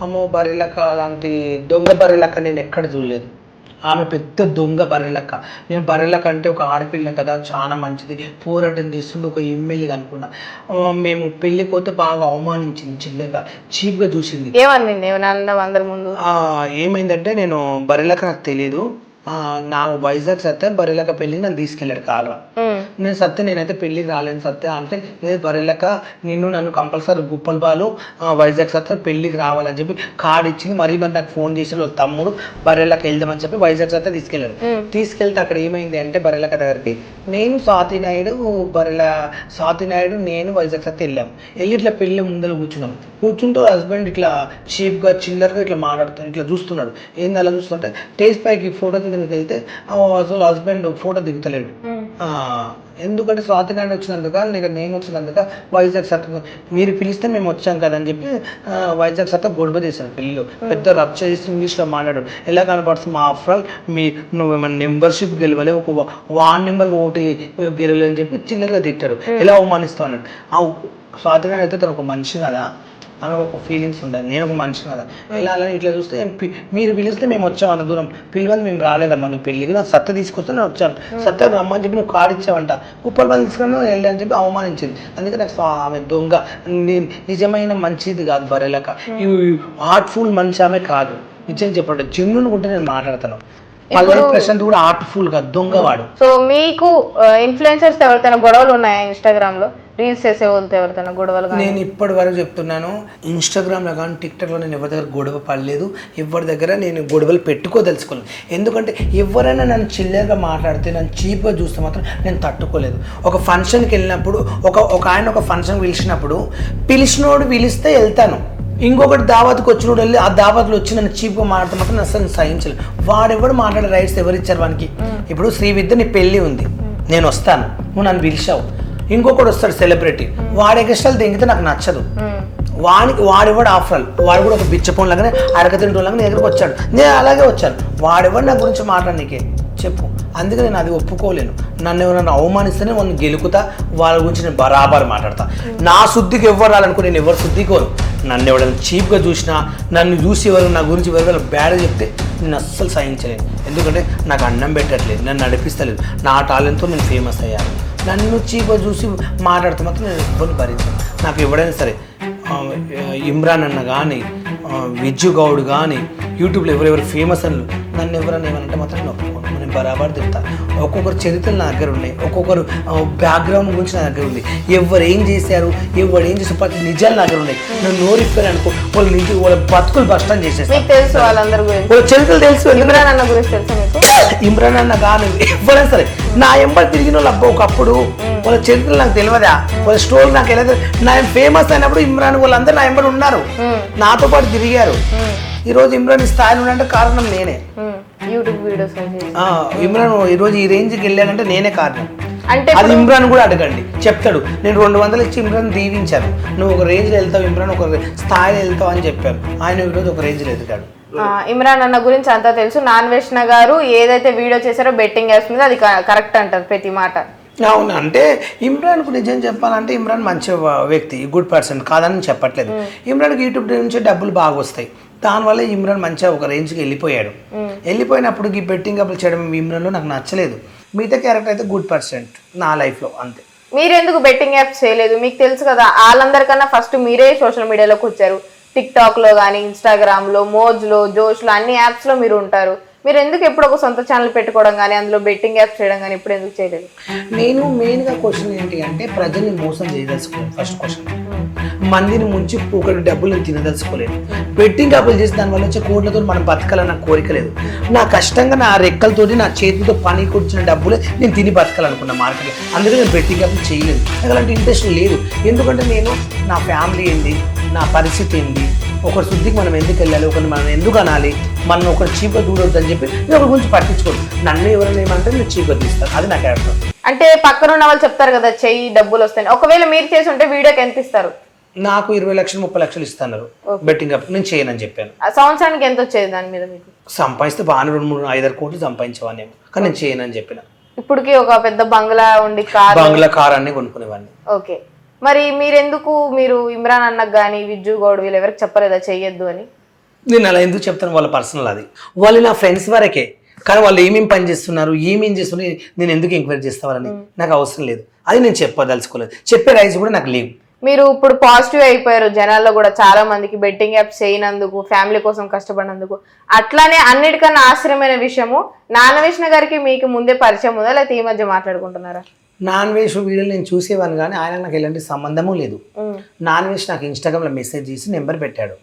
అమ్మో, బర్రెలక్క అలాంటి దొంగ బర్రెలక్క నేను ఎక్కడ చూడలేదు. ఆమె పెద్ద దొంగ బర్రెలక్క. నేను బర్రెలక్క అంటే ఒక ఆడపిల్ల కదా, చాలా మంచిది, పోరాటం చేస్తుంది, ఒక ఎమ్మెల్యేగా అనుకున్నా. మేము పెళ్ళికి పోతే బాగా అవమానించింది, చిన్నగా చీప్గా చూసింది. అందరి ముందు ఏమైందంటే నేను బర్రెలక్క నాకు తెలియదు. నా వైజాగ్ సత్య బర్రెలక్క పెళ్ళికి నన్ను తీసుకెళ్ళాడు కాలువ. నేను సత్య నేనైతే పెళ్ళికి రాలేను సత్య అంటే, లేదు బర్రెలక్క నన్ను కంపల్సరీ గుప్పల బాలు వైజాగ్ సత్య పెళ్ళికి రావాలని చెప్పి కార్డు ఇచ్చింది. మరీ నాకు ఫోన్ చేసిన తమ్ముడు బర్రెలక్క వెళ్దామని చెప్పి వైజాగ్ సత్య తీసుకెళ్ళాడు. తీసుకెళ్తే అక్కడ ఏమైంది అంటే బర్రెలక్క దగ్గరికి నేను స్వాతి నాయుడు నేను వైజాగ్ సత్య వెళ్ళాము. వెళ్ళి ఇట్లా పెళ్ళి ముందర కూర్చుంటూ హస్బెండ్ ఇట్లా చీప్గా చిల్లరగా ఇట్లా మాట్లాడుతాడు, ఇట్లా చూస్తున్నాడు. ఏంది అలా చూస్తుంటే టేస్ట్ పైకి ఫోటో వెళ్తే అసలు హస్బెండ్ ఫోటో దిగుతలేడు. ఎందుకంటే స్వాతి నాయుడు వచ్చినందుక లేక నేను వచ్చినందుక వైజాగ్ సత్త మీరు పిలిస్తే మేము వచ్చాం కదా అని చెప్పి వైజాగ్ సత్త గొడవ చేశాను. పెళ్ళిలో పెద్ద రచ్చ చేసి ఇంగ్లీష్లో మాట్లాడాడు. ఎలా కనపడుతుంది మా ఆఫ్టర్ నువ్వు ఏమైనా మెంబర్షిప్ గెలవలే, ఒక వార్డ్ నెంబర్ ఓటు గెలవలే అని చెప్పి చిన్నగా తిట్టాడు. ఎలా అవమానిస్తా అన్నాడు. స్వాతి నాయుడు అయితే తను ఒక మనిషి కదా, అని ఒక ఫీలింగ్స్ ఉంటాయి. నేను ఒక మనిషి కదా, ఇలా అలా ఇట్లా చూస్తే మీరు పిలిస్తే మేము వచ్చాం అంత దూరం, పిల్లలు మేము రాలేదమ్మా నువ్వు పెళ్ళికి, నాకు సత్త తీసుకొస్తే నేను వచ్చాను. సత్త రమ్మని చెప్పి నువ్వు కార్డు ఇచ్చావంట, కుప్పల మంది తీసుకుని వెళ్ళి అని చెప్పి అవమానించింది. అందుకే నాకు ఆమె దొంగ, నిజమైన మంచిది కాదు బర్రెలక్క. హార్ట్ఫుల్ మనిషి ఆమె కాదు. నిజం చెప్పండి, జెన్యూన్ ఉంటే నేను మాట్లాడతాను. పల్లవి ప్రశాంత్ కూడా ఆర్ట్ఫుల్ గా దొంగవాడు. సో మీకు ఇన్ఫ్లుయెన్సర్స్ ఎవరితోనా గొడవలు ఉన్నాయా ఇన్స్టాగ్రామ్ లో? రీల్స్ చేసే వాళ్ళతో ఎవరితోనా గొడవలు కానీ? నేను ఇప్పటి వరకు చెప్తున్నాను, ఇన్స్టాగ్రామ్లో కానీ టిక్టాక్లో నేను ఎవరి దగ్గర గొడవ పడలేదు, ఎవరి దగ్గర నేను గొడవలు పెట్టుకోదలుచుకోలేదు. ఎందుకంటే ఎవరైనా నన్ను చిల్లరగా మాట్లాడితే, నన్ను చీప్గా చూస్తే మాత్రం నేను తట్టుకోలేదు. ఒక ఫంక్షన్కి వెళ్ళినప్పుడు ఒక ఆయన ఒక ఫంక్షన్కి పిలిచినప్పుడు పిలిచినోడు పిలిస్తే వెళ్తాను, ఇంకొకటి దావత్కి వచ్చినోడు వెళ్ళి ఆ దావత్లో వచ్చి నన్ను చీప్గా మాట్లాడితే మాత్రం అసలు సహించలేదు. వాడెవడు మాట్లాడే రైట్స్ ఎవరు ఇచ్చారు వానికి? ఇప్పుడు శ్రీవిద్య నీ పెళ్ళి ఉంది, నేను వస్తాను, నువ్వు నన్ను పిలిచావు, ఇంకొకటి వస్తాడు సెలబ్రిటీ, వాడి ఎగస్టాలు తెంగితే నాకు నచ్చదు. వాడెవడు ఆఫర్ వాడు కూడా ఒక బిచ్చపోన్ లాగానే అడగతింటూ లాగా నేను దగ్గరకు వచ్చాడు, నేను అలాగే వచ్చాను. వాడెవడు నా గురించి మాట్లాడు నీకే చెప్పు. అందుకే నేను అది ఒప్పుకోలేను. నన్ను ఎవరైనా అవమానిస్తేనే వాళ్ళని గెలుకుతా, వాళ్ళ గురించి నేను బరాబర్ మాట్లాడతా. నా శుద్ధికి ఎవరు రాలనుకో, నేను ఎవరు శుద్ధికోను. నన్ను ఎవరైనా చీప్గా చూసినా, నన్ను చూసి ఎవరు నా గురించి ఎవరు బ్యాడ్ చెప్తే నేను అస్సలు సహించలేను. ఎందుకంటే నాకు అన్నం పెట్టట్లేదు, నన్ను నడిపిస్తలేదు. నా టాలెంట్తో నేను ఫేమస్ అయ్యాను. నన్ను చీప్గా చూసి మాట్లాడితే మాత్రం నేను ఎవరిని భరించాను. నాకు ఎవడైనా సరే ఇమ్రాన్ అన్న కానీ, విజ్జు గౌడ్ కానీ, యూట్యూబ్లో ఎవరెవరు ఫేమస్ అని నన్ను ఎవరైనా ఏమనంటే మాత్రం నేను ఒప్పుకోను. నేను బరాబర్ తింటాను. ఒక్కొక్కరు చరిత్రలు నా దగ్గర ఉన్నాయి, ఒక్కొక్కరు బ్యాక్గ్రౌండ్ గురించి నా దగ్గర ఉంది. ఎవరు ఏం చేశారు, ఎవరు ఏం చేసిన ప్రతి నిజాలు నా దగ్గర ఉన్నాయి. నేను నోరిప్పారు అనుకో, వాళ్ళ బతుకులు బస్టాన్ చేసేస్తాను. తెలుసు వాళ్ళందరి గురించి, వాళ్ళ చరిత్రలు తెలుసు. ఇమ్రాన్ అన్న గురించి తెలుసు మీకు? ఇమ్రాన్ అన్న కానీ ఎవరైనా సరే నా ఎంబడి తిరిగిన వాళ్ళు అబ్బా ఒకప్పుడు వాళ్ళ చరిత్రలు నాకు తెలియదా, వాళ్ళ స్టోరీ నాకు తెలియదు. నా ఫేమస్ అయినప్పుడు ఇమ్రాన్ వాళ్ళందరూ నా ఎంబడి ఉన్నారు, నాతో పాటు తిరిగారు. ఈరోజు ఇమ్రాన్ ఈ స్థాయిలో ఉండే కారణం నేనే. యూట్యూబ్ వీడియోస్ ఇమ్రాన్ ఈరోజు ఈ రేంజ్కి వెళ్ళాడంటే నేనే కారణం. అంటే అది ఇమ్రాన్ కూడా అడగండి, చెప్తాడు. నేను 200 ఇచ్చి ఇమ్రాన్ దీవించాను, నువ్వు ఒక రేంజ్లో వెళ్తావు ఇమ్రాన్, ఒక స్థాయిలో వెళ్తావు అని చెప్పాను. ఆయన ఈరోజు ఒక రేంజ్లో ఎదుగాడు. ఇమ్రాన్ అన్న గురించి అంతా తెలుసు. నాన్వేష్ణ గారు ఏదైతే వీడియో చేశారో బెట్టింగ్ యాప్స్ మీద, అది కరెక్ట్ అంటారు ప్రతి మాట. అవును, అంటే ఇమ్రాన్కు నిజం చెప్పాలంటే ఇమ్రాన్ మంచి వ్యక్తి, గుడ్ పర్సన్, కాదని చెప్పట్లేదు. ఇమ్రాన్కి యూట్యూబ్ నుంచి డబ్బులు బాగా వస్తాయి, దానివల్ల ఇమ్రాన్ మంచిగా ఒక రేంజ్కి వెళ్ళిపోయాడు. వెళ్ళిపోయినప్పుడు ఈ బెట్టింగ్ అప్పులు చేయడం ఇమ్రాన్లో నాకు నచ్చలేదు. మిగతా క్యారెక్టర్ అయితే గుడ్ పర్సెంట్ నా లైఫ్లో, అంతే. మీరెందుకు బెట్టింగ్ యాప్స్ చేయలేదు? మీకు తెలుసు కదా, వాళ్ళందరికన్నా ఫస్ట్ మీరే సోషల్ మీడియాలోకి వచ్చారు. టిక్టాక్ లో కానీ, ఇన్స్టాగ్రామ్ లో, మోజ్ లో, జోష్ లో, అన్ని యాప్స్ లో మీరు ఉంటారు. మీరు ఎందుకు ఎప్పుడు ఒక సొంత ఛానల్ పెట్టుకోవడం కానీ, అందులో బెట్టింగ్ యాప్స్ చేయడం కానీ ఇప్పుడు ఎందుకు చేయలేదు? నేను మెయిన్గా క్వశ్చన్ ఏంటి అంటే, ప్రజల్ని మోసం చేయదలుచుకోలేదు. ఫస్ట్ క్వశ్చన్, మందిని ముంచి ఒకటి డబ్బులు తినదలుచుకోలేదు. బెట్టింగ్ యాప్లు చేసి దానివల్ల వచ్చే కోట్లతో మనం బతకాలని నాకు కోరిక లేదు. నా కష్టంగా నా రెక్కలతోటి నా చేతితో పని కూర్చున్న డబ్బులే నేను తిని బతకాలనుకున్నా మార్కెట్లో. అందుకే నేను బెట్టింగ్ యాప్లు చేయలేదు, నాకు అలాంటి ఇంట్రెస్ట్ లేదు. ఎందుకంటే నేను నా ఫ్యామిలీ ఏంటి, నా పరిస్థితి ఏంటి, ఒకరి శుద్ధికి మనం ఎందుకు వెళ్ళాలి, ఒకరిని మనం ఎందుకు అనాలి, మనం ఒకరు చీప్గా దూరొద్దు అని చెప్పి నేను ఒకరి గురించి పట్టించుకోను. నన్ను ఎవరైనా ఏమంటే నేను చీప్గా తీస్తాను, అది నా క్యారెక్టర్. అంటే పక్కన ఉన్న వాళ్ళు చెప్తారు కదా చెయ్యి డబ్బులు వస్తాయి, ఒకవేళ మీరు చేసి ఉంటే వీడియోకి ఎంత ఇస్తారు? నాకు 20 లక్షలు 30 లక్షలు ఇస్తున్నారు బెట్టింగ్ యాప్, నేను చేయనని చెప్పాను. సంవత్సరానికి ఎంత వచ్చేది దాని మీద మీకు? సంపాదిస్తే బాగా 2, 3, 5 కోట్లు సంపాదించేవాడిని, కానీ నేను చేయనని చెప్పిన. ఇప్పటికి ఒక పెద్ద బంగ్లా ఉండి బంగ్లా కార్ అన్ని కొనుక్కునేవాడిని. ఓకే, మరి మీరు ఇమ్రాన్ అన్నకు కానీ, విజ్జు గౌడ్ వీళ్ళు ఎవరికి చెప్పలేదా చెయ్యొద్దు అని? నేను అలా ఎందుకు చెప్తాను, వాళ్ళ పర్సనల్ అది. వాళ్ళు నా ఫ్రెండ్స్ వరకే, కానీ వాళ్ళు ఏమేమి పని చేస్తున్నారు, ఏమేం చేస్తున్నారు, నేను ఎందుకు ఎంక్వైరీ చేస్తావాలని నాకు అవసరం లేదు. అది నేను చెప్పదలుచుకోలేదు, చెప్పే రైట్స్ కూడా నాకు లేవు. మీరు ఇప్పుడు పాజిటివ్ అయిపోయారు జనాల్లో కూడా, చాలా మందికి బెట్టింగ్ యాప్స్ చేయనందుకు, ఫ్యామిలీ కోసం కష్టపడినందుకు. అట్లానే అన్నిటికన్నా ఆశ్చర్యమైన విషయము, నాన్వేష్ణ గారికి మీకు ముందే పరిచయం ఉందా, లేకపోతే ఈ మధ్య మాట్లాడుకుంటున్నారా? నాన్ వెజ్ వీడియోలు నేను చూసేవాను, కానీ ఆయన నాకు ఎలాంటి సంబంధము లేదు. నాన్ వెజ్ నాకు ఇన్స్టాగ్రామ్లో మెసేజ్ చేసి నెంబర్ పెట్టాడు,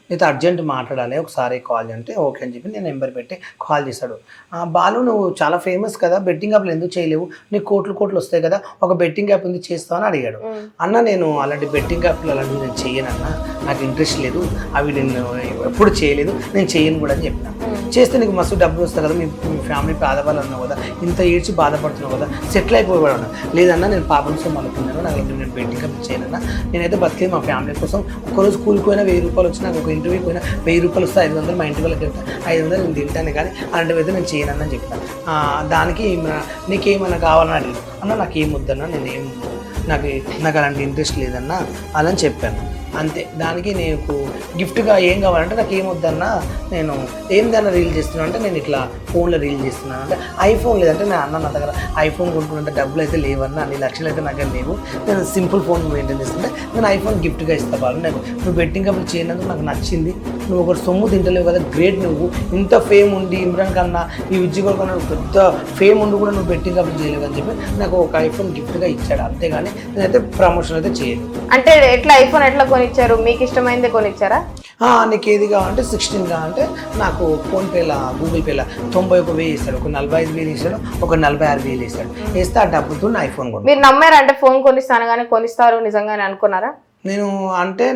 నీతో అర్జెంట్ మాట్లాడాలి ఒకసారి కాల్ అంటే ఓకే అని చెప్పి నేను నెంబర్ పెట్టి కాల్ చేశాడు. బాలు నువ్వు చాలా ఫేమస్ కదా, బెట్టింగ్ యాప్లు ఎందుకు చేయలేవు, నీకు కోట్లు వస్తాయి కదా, ఒక బెట్టింగ్ యాప్ ఉంది చేస్తావు అని అడిగాడు. అన్న నేను అలాంటి బెట్టింగ్ యాప్లు అలాంటివి నేను చేయనన్నా, నాకు ఇంట్రెస్ట్ లేదు, అవి నేను ఎప్పుడు చేయలేదు, నేను చేయను కూడా అని చెప్పిన. చేస్తే నీకు మస్తు డబ్బులు వస్తాయి కదా, మీ ఫ్యామిలీ పేదవాళ్ళు అన్నావు కదా, ఇంత ఏడ్చి బాధపడుతున్నావు కదా, సెటిల్ అయిపోయాడు. లేదన్నా నేను పాపంతో మలుకున్నాను, నాకు నేను బెట్టింగ్ యాప్ చేయనన్నా, నేనైతే బతికే మా ఫ్యామిలీ కోసం. ఒక్కరోజు కూలికి పోయినా 1000 రూపాయలు వచ్చినా, నాకు ఒక ఇంటర్వ్యూకి పోయినా 1000 రూపాయలు వస్తే 500 మా ఇంటి వాళ్ళకి వెళ్తాను, 500 నేను తింటాను, కానీ అలాంటివైతే నేను చేయనని చెప్తాను. దానికి నీకేమన్నా కావాలని అడిగాను. అన్న నాకేం వద్దన్నా, నాకు అలాంటి ఇంట్రెస్ట్ లేదన్నా అలా అని చెప్పాను. అంతే. దానికి నీకు గిఫ్ట్గా ఏం కావాలంటే నాకు ఏమొద్దన్నా, నేను ఏందన్నా రీల్ చేస్తున్నాను అంటే నేను ఇట్లా ఫోన్లో రీల్ చేస్తున్నాను అంటే ఐఫోన్ లేదంటే నేను అన్న నా దగ్గర ఐఫోన్ కొనుక్కుంటే డబ్బులు అయితే లేవన్నా, 2 లక్షలు అయితే నాకు లేవు, నేను సింపుల్ ఫోన్ మెయింటైన్ చేస్తుంటే నేను ఐఫోన్ గిఫ్ట్గా ఇస్తా వాళ్ళు. నాకు నువ్వు బెట్టింగ్ అప్పుడు చేయనందుకు నాకు నచ్చింది, నువ్వు ఒకటి సొమ్ము తింటలేవు కదా, గ్రేట్. నువ్వు ఇంత ఫేమ్ ఉండి ఇమ్రాన్ కన్నా ఈ విజయ్ కన్నా పెద్ద ఫేమ్ ఉండి కూడా నువ్వు బెట్టింగ్ అప్పుడు చేయలేవు అని చెప్పి నాకు ఒక ఐఫోన్ గిఫ్ట్గా ఇచ్చాడు. అంతేగాని నేనైతే ప్రమోషన్ అయితే చేయలేదు. అంటే ఎట్లా ఐఫోన్ ఎట్లా కొనిచ్చారు? మీకు ఇష్టమైందే కొనిచ్చారా? నీకు ఏది కావాలంటే 16 కావాలంటే నాకు ఫోన్పేలా గూగుల్ పేలా 91,000 వేసాడు, ఒక 45,000 వేసాడు, ఒక 46,000 వేసాడు. వేస్తే ఆ డబ్బుతో నా ఐఫోన్ కొను. మీరు నమ్మారా? అంటే ఫోన్ కొనిస్తాను కానీ కొనిస్తారు నిజంగానే అనుకున్నారా? నేను అంటే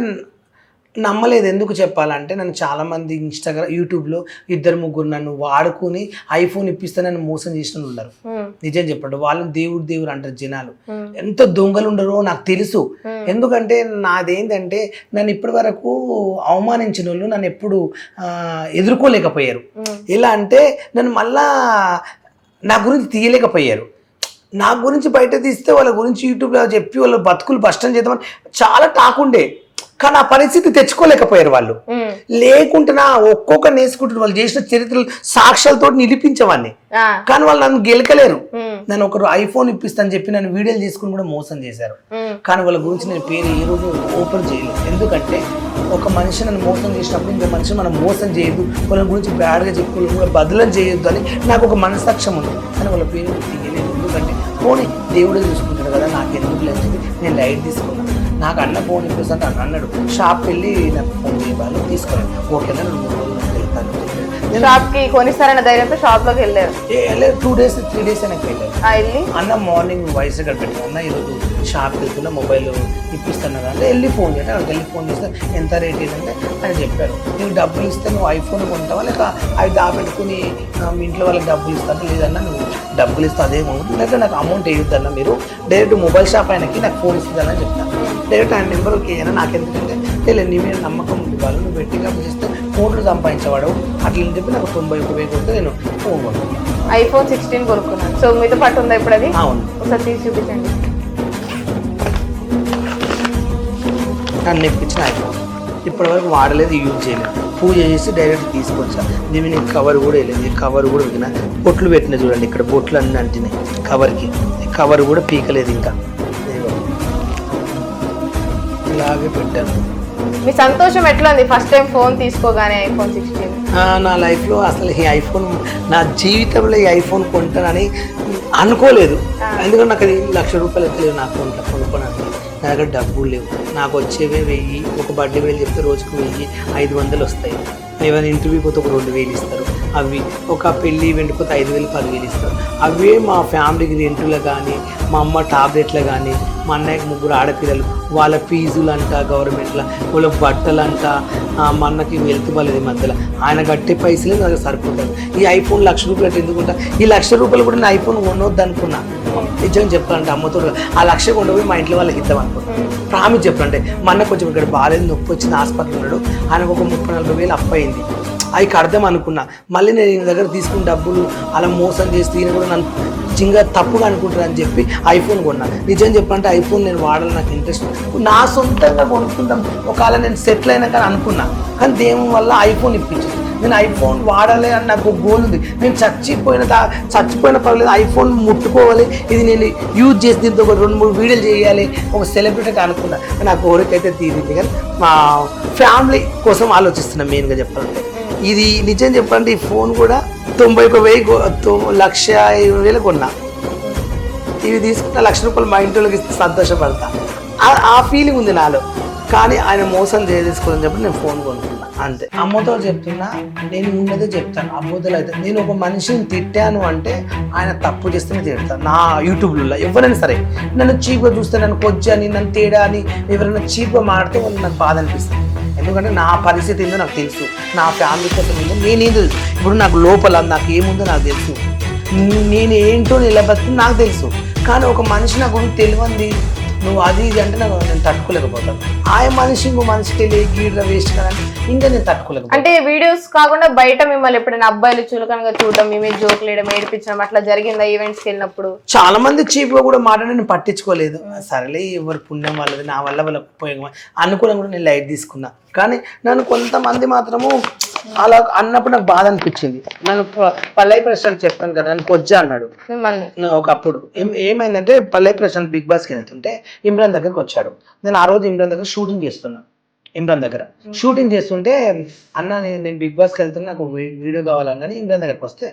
నమ్మలేదు. ఎందుకు చెప్పాలంటే నన్ను చాలామంది యూట్యూబ్లో 2-3 నన్ను వాడుకుని ఐఫోన్ ఇప్పిస్తే నన్ను మోసం చేసిన ఉన్నారు. నిజం చెప్పండి, వాళ్ళని దేవుడు అంటారు జనాలు. ఎంత దొంగలు ఉండరో నాకు తెలుసు. ఎందుకంటే నాదేంటంటే నన్ను ఇప్పటి వరకు అవమానించిన వాళ్ళు నన్ను ఎప్పుడు ఎదుర్కోలేకపోయారు. ఎలా అంటే నన్ను మళ్ళా నా గురించి తీయలేకపోయారు. నా గురించి బయట తీస్తే వాళ్ళ గురించి యూట్యూబ్లో చెప్పి వాళ్ళ బతుకులు బస్టం చేద్దామని చాలా టాక్ ఉండే, కానీ ఆ పరిస్థితి తెచ్చుకోలేకపోయారు వాళ్ళు. లేకుంటే నా ఒక్కొక్క నేర్చుకుంటారు, వాళ్ళు చేసిన చరిత్రలు సాక్ష్యాలతో నిలిపించేవాడిని. కానీ వాళ్ళు నన్ను గెలకలేరు. నన్ను ఒకరు ఐఫోన్ ఇప్పిస్తాను చెప్పి నన్ను వీడియోలు చేసుకుని కూడా మోసం చేశారు. కానీ వాళ్ళ గురించి నేను పేరు ఏ రోజు ఓపెన్ చేయలేదు. ఎందుకంటే ఒక మనిషి నన్ను మోసం చేసినప్పుడు ఇంకో మనిషి మనం మోసం చేయొద్దు, వాళ్ళ గురించి బ్యాడ్గా చెప్పి వాళ్ళని కూడా బదులం చేయొద్దు అని నాకు ఒక మనస్సాక్ష్యం ఉంది. కానీ వాళ్ళ పేరు తీయలేదు. ఎందుకంటే ఫోన్ దేవుడే చూసుకుంటాడు కదా, నాకు ఎందుకు లేదు, నేను లైట్ తీసుకున్నాను. నాకు అన్న ఫోన్ ఇప్పిస్తుంటే అన్నాడు, షాప్కి వెళ్ళి నాకు ఫోన్ చేయాలి తీసుకున్నాను. ఓకేనా, 2-3 రోజులు వెళ్తాను. షాప్ కి కొనిస్తారన్న ధైర్యంతో షాప్ లోకి వెళ్ళారు. 2 days 3 days నాకు వెళ్ళాను. వెళ్ళి అన్న మార్నింగ్ వాయిస్ ఇక్కడ పెట్టాను, అన్న ఈరోజు షాప్కి వెళ్తున్నా మొబైల్ ఇప్పిస్తాను కదా, వెళ్ళి ఫోన్ చేయండి. అక్కడికి వెళ్ళి ఫోన్ చేస్తే ఎంత రేట్ ఏంటంటే ఆయన చెప్పారు, నీకు డబ్బులు ఇస్తే నువ్వు ఐఫోన్ కొంటావా లేక అవి దాపెట్టుకుని మీ ఇంట్లో వాళ్ళకి డబ్బులు ఇస్తాను, లేదన్నా నువ్వు డబ్బులు ఇస్తే అదే అమౌంట్, లేక నాకు అమౌంట్ వేయొద్దన్నా, మీరు డైరెక్ట్ మొబైల్ షాప్ ఆయనకి నాకు ఫోన్ ఇస్తుందని చెప్తాను. డైరెక్ట్ ఆయన నెంబర్కి అయినా నాకు ఎందుకంటే తెలియదు, నీ మీద నమ్మకం ఉంది, వాళ్ళు నువ్వు బెట్టింగ్ అప్ చేస్తే కోట్లు సంపాదించేవాడు అట్లా అని చెప్పి నాకు 91,000 కొడితే నేను ఫోన్ కొనుక్కున్నాను. ఐఫోన్ 16 కొనుక్కున్నాను. సో మీతో పాటు ఉందా ఇప్పుడు అది? అవును. ఒకసారి తీసి చూపించండి. నన్ను ఇప్పించిన ఐఫోన్ ఇప్పటివరకు వాడలేదు, యూజ్ చేయలేదు. పూజ చేసి డైరెక్ట్ తీసుకొచ్చా. దీని నేను కవర్ కూడా వేయలేదు, ఈ కవర్ కూడా పెట్టిన, బొట్లు పెట్టిన చూడండి, ఇక్కడ బొట్లు అన్నీ అంటినాయి కవర్కి, కవర్ కూడా పీకలేదు ఇంకా, ఇలాగే పెట్టాను. మీ సంతోషం ఎట్లా ఉంది ఫస్ట్ టైం ఫోన్ తీసుకోగానే ఐఫోన్ 16? నా లైఫ్లో అసలు ఈ ఐఫోన్, నా జీవితంలో ఈ ఐఫోన్ కొంటానని అనుకోలేదు. ఎందుకంటే నాకు అది ₹1,00,000 ఎత్తలేవు నా అకౌంట్లో కొనుక్కోడానికి. నా దగ్గర డబ్బులు లేవు. నాకు వచ్చేవే 1000, ఒక బర్త్డే వేలు చెప్తే రోజుకు 1,500 వస్తాయి. ఏమైనా ఇంటర్వ్యూకి పోతే ఒక 2,000 ఇస్తారు. అవి ఒక పెళ్ళి ఈవెంట్కి పోతే 5,000 10,000 ఇస్తారు. అవే మా ఫ్యామిలీకి రెంటులు కానీ, మా అమ్మ టాబ్లెట్లు కానీ, మా అన్నయ్యకి 3 ఆడపిల్లలు, వాళ్ళ ఫీజులు అంట గవర్నమెంట్లో, వాళ్ళ బట్టలు అంట, మా అన్నకి వెళ్తూ వాళ్ళది మధ్యలో ఆయన కట్టే పైసలే నాకు సరిపోతుంది. ఈ ఐఫోన్ ₹1,00,000 అంటే ఎందుకుంటా? ఈ ₹1,00,000 కూడా నేను ఐఫోన్ కొనవద్దు అనుకున్నా. నిజంగా చెప్పాలంటే అమ్మతో ఆ 1,00,000 కొండపోయి మా ఇంట్లో వాళ్ళకి ఇద్దాం అనుకున్నాను. ప్రామిస్ చెప్పాలంటే మా అన్న కొంచెం ఇక్కడ బాగాలేదు, నొప్పి వచ్చింది, హాస్పిటల్ ఉన్నాడు, ఆయనకు ఒక 30-40 అప్పు అయింది. అవి కడదాం అనుకున్నా. మళ్ళీ నేను ఈయన దగ్గర తీసుకున్న డబ్బులు అలా మోసం చేస్తే ఈయన కూడా నన్ను చింగా తప్పుగా అనుకుంటారు అని చెప్పి ఐఫోన్ కొన్నాను. నిజం చెప్పాలంటే ఐఫోన్ నేను వాడాలి, నాకు ఇంట్రెస్ట్, నా సొంతంగా కొనుక్కుంటాం ఒకవేళ నేను సెటిల్ అయినా కానీ అనుకున్నా. కానీ దేవుని వల్ల ఐఫోన్ ఇప్పించింది. నేను ఐఫోన్ వాడాలి అని నాకు గోల్ ఉంది. నేను చచ్చిపోయిన పర్లేదు, ఐఫోన్ ముట్టుకోవాలి, ఇది నేను యూజ్ చేసి దీంతో ఒక 2-3 వీడియోలు చేయాలి, ఒక సెలబ్రిటీగా అనుకున్నా. నా కోరికైతే తీరింది. కానీ మా ఫ్యామిలీ కోసం ఆలోచిస్తున్నాను మెయిన్గా చెప్పాలంటే. ఇది నిజం చెప్పాలంటే ఈ ఫోన్ కూడా 91,000 కొన్నా. ఇవి తీసుకుంటే ₹1,00,000 మా ఇంట్లోకి ఇస్తే సంతోషపడతా, ఆ ఫీలింగ్ ఉంది నాలో. కానీ ఆయన మోసం చేసుకోవాలని చెప్పి నేను ఫోన్ కొనుక్కున్నా అంతే. అమ్మతో చెప్తున్నా, నేను ఉన్నదే చెప్తాను, అమ్మోదలు అయితే నేను ఒక మనిషిని తిట్టాను అంటే ఆయన తప్పు చేస్తేనే తిడతాను. నా యూట్యూబ్లో ఎవరైనా సరే నన్ను చీప్గా చూస్తే, నన్ను కొజ్జని, నన్ను తేడా అని ఎవరైనా చీప్గా మాడితే వాళ్ళు నాకు బాధ అనిపిస్తుంది. ఎందుకంటే నా పరిస్థితి ఏందో నాకు తెలుసు, నా ఫ్యామిలీ కోసం ఏందో నేనేందో, ఇప్పుడు నాకు లోపల నాకు ఏముందో నాకు తెలుసు, నేను ఏంటో నిలబడుతుంది నాకు తెలుసు. కానీ ఒక మనిషి నా గురించి తెలియంది నువ్వు అది ఇది అంటే నేను తట్టుకోలేకపోతాను. ఆయన మనిషి ఇంకో మనిషికి వెళ్ళి గీడ్ర వేస్ట్ కదా ఇంకా నేను తట్టుకోలేకపోతాను. అంటే వీడియోస్ కాకుండా బయట మిమ్మల్ని ఎప్పుడైనా అబ్బాయిలు చులకనగా చూడడం, మేమే జోకులు వేయడం, ఏడిపించడం అట్లా జరిగిందా ఈవెంట్స్కి వెళ్ళినప్పుడు? చాలా మంది చీప్గా కూడా మాట్లాడి నేను పట్టించుకోలేదు. సరేలే ఎవరు పుణ్యం వాళ్ళది, నా వల్ల వాళ్ళకి ఉపయోగం అనుకూలం కూడా నేను లైట్ తీసుకున్నా. కానీ నన్ను కొంతమంది మాత్రము అలా అన్నప్పుడు నాకు బాధ అనిపించింది. నన్ను పల్లవి ప్రశాంత్ చెప్పాను కదా, నన్ను కొజ్జా అన్నాడు మిమ్మల్ని. ఒకప్పుడు. ఏమైందంటే పల్లవి ప్రశాంత్ బిగ్ బాస్కి వెళ్తుంటే ఇమ్రాన్ దగ్గరకు వచ్చాడు. నేను ఆ రోజు ఇమ్రాన్ దగ్గర షూటింగ్ చేస్తున్నా. ఇమ్రాన్ దగ్గర షూటింగ్ చేస్తుంటే అన్న నేను బిగ్ బాస్కి వెళ్తున్నా, నాకు వీడియో కావాలని ఇమ్రాన్ దగ్గరకు వస్తే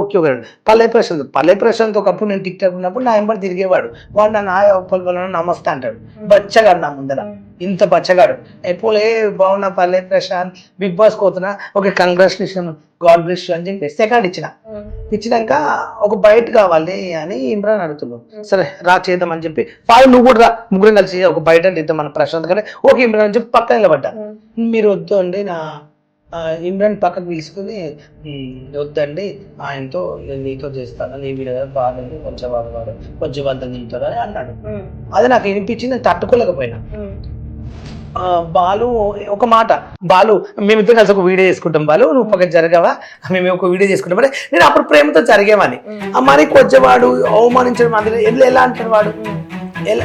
ఓకే ఓకే. పల్లవి ప్రశాంత్ ఒకప్పుడు నేను టిక్ టాక్ ఉన్నప్పుడు నా ఎంబడి తిరిగేవాడు. వాడు నన్ను నమస్తే అంటాడు. బచ్చగాడు నా ముందర, ఇంత బచ్చగాడు. ఎప్పుడు బాగున్నా పల్లవి ప్రశాంత్ బిగ్ బాస్కి పోతున్నా, okay congratulation God bless you అని చెప్పి సెకండ్ ఇచ్చినాక ఒక బయట కావాలి అని ఇమ్రాన్ అడుగుతున్నాడు. సరే రా చేద్దామని చెప్పి నువ్వు కూడా రా, ముగ్గురం కలిసి ఒక బయట ఇద్దాం మన ప్రశాంత్ కానీ ఓకే ఇమ్రాన్ అని చెప్పి పక్కన నిలబడ్డా. మీరు వద్దు అండి నా ఇమ్రాన్ పక్కకు పిలుచుకుని వద్దండి ఆయనతో నేను నీతో చేస్తాను, నీ మీద బాధండి కొంచెం వాడు కొంచెం వద్ద నింపుతారు అని అన్నాడు. అది నాకు వినిపించింది, నేను తట్టుకోలేకపోయినా. బాలు ఒక మాట, బాలు మేమిద్దరు కలిసి ఒక వీడియో చేసుకుంటాం, బాలు నువ్వు పక్కన జరగవా, మేము ఒక వీడియో చేసుకుంటాం అంటే నేను అప్పుడు ప్రేమతో జరిగేవాని. మరి కొంచెంవాడు అవమానించడం అందులో ఎలా అంటాడు వాడు,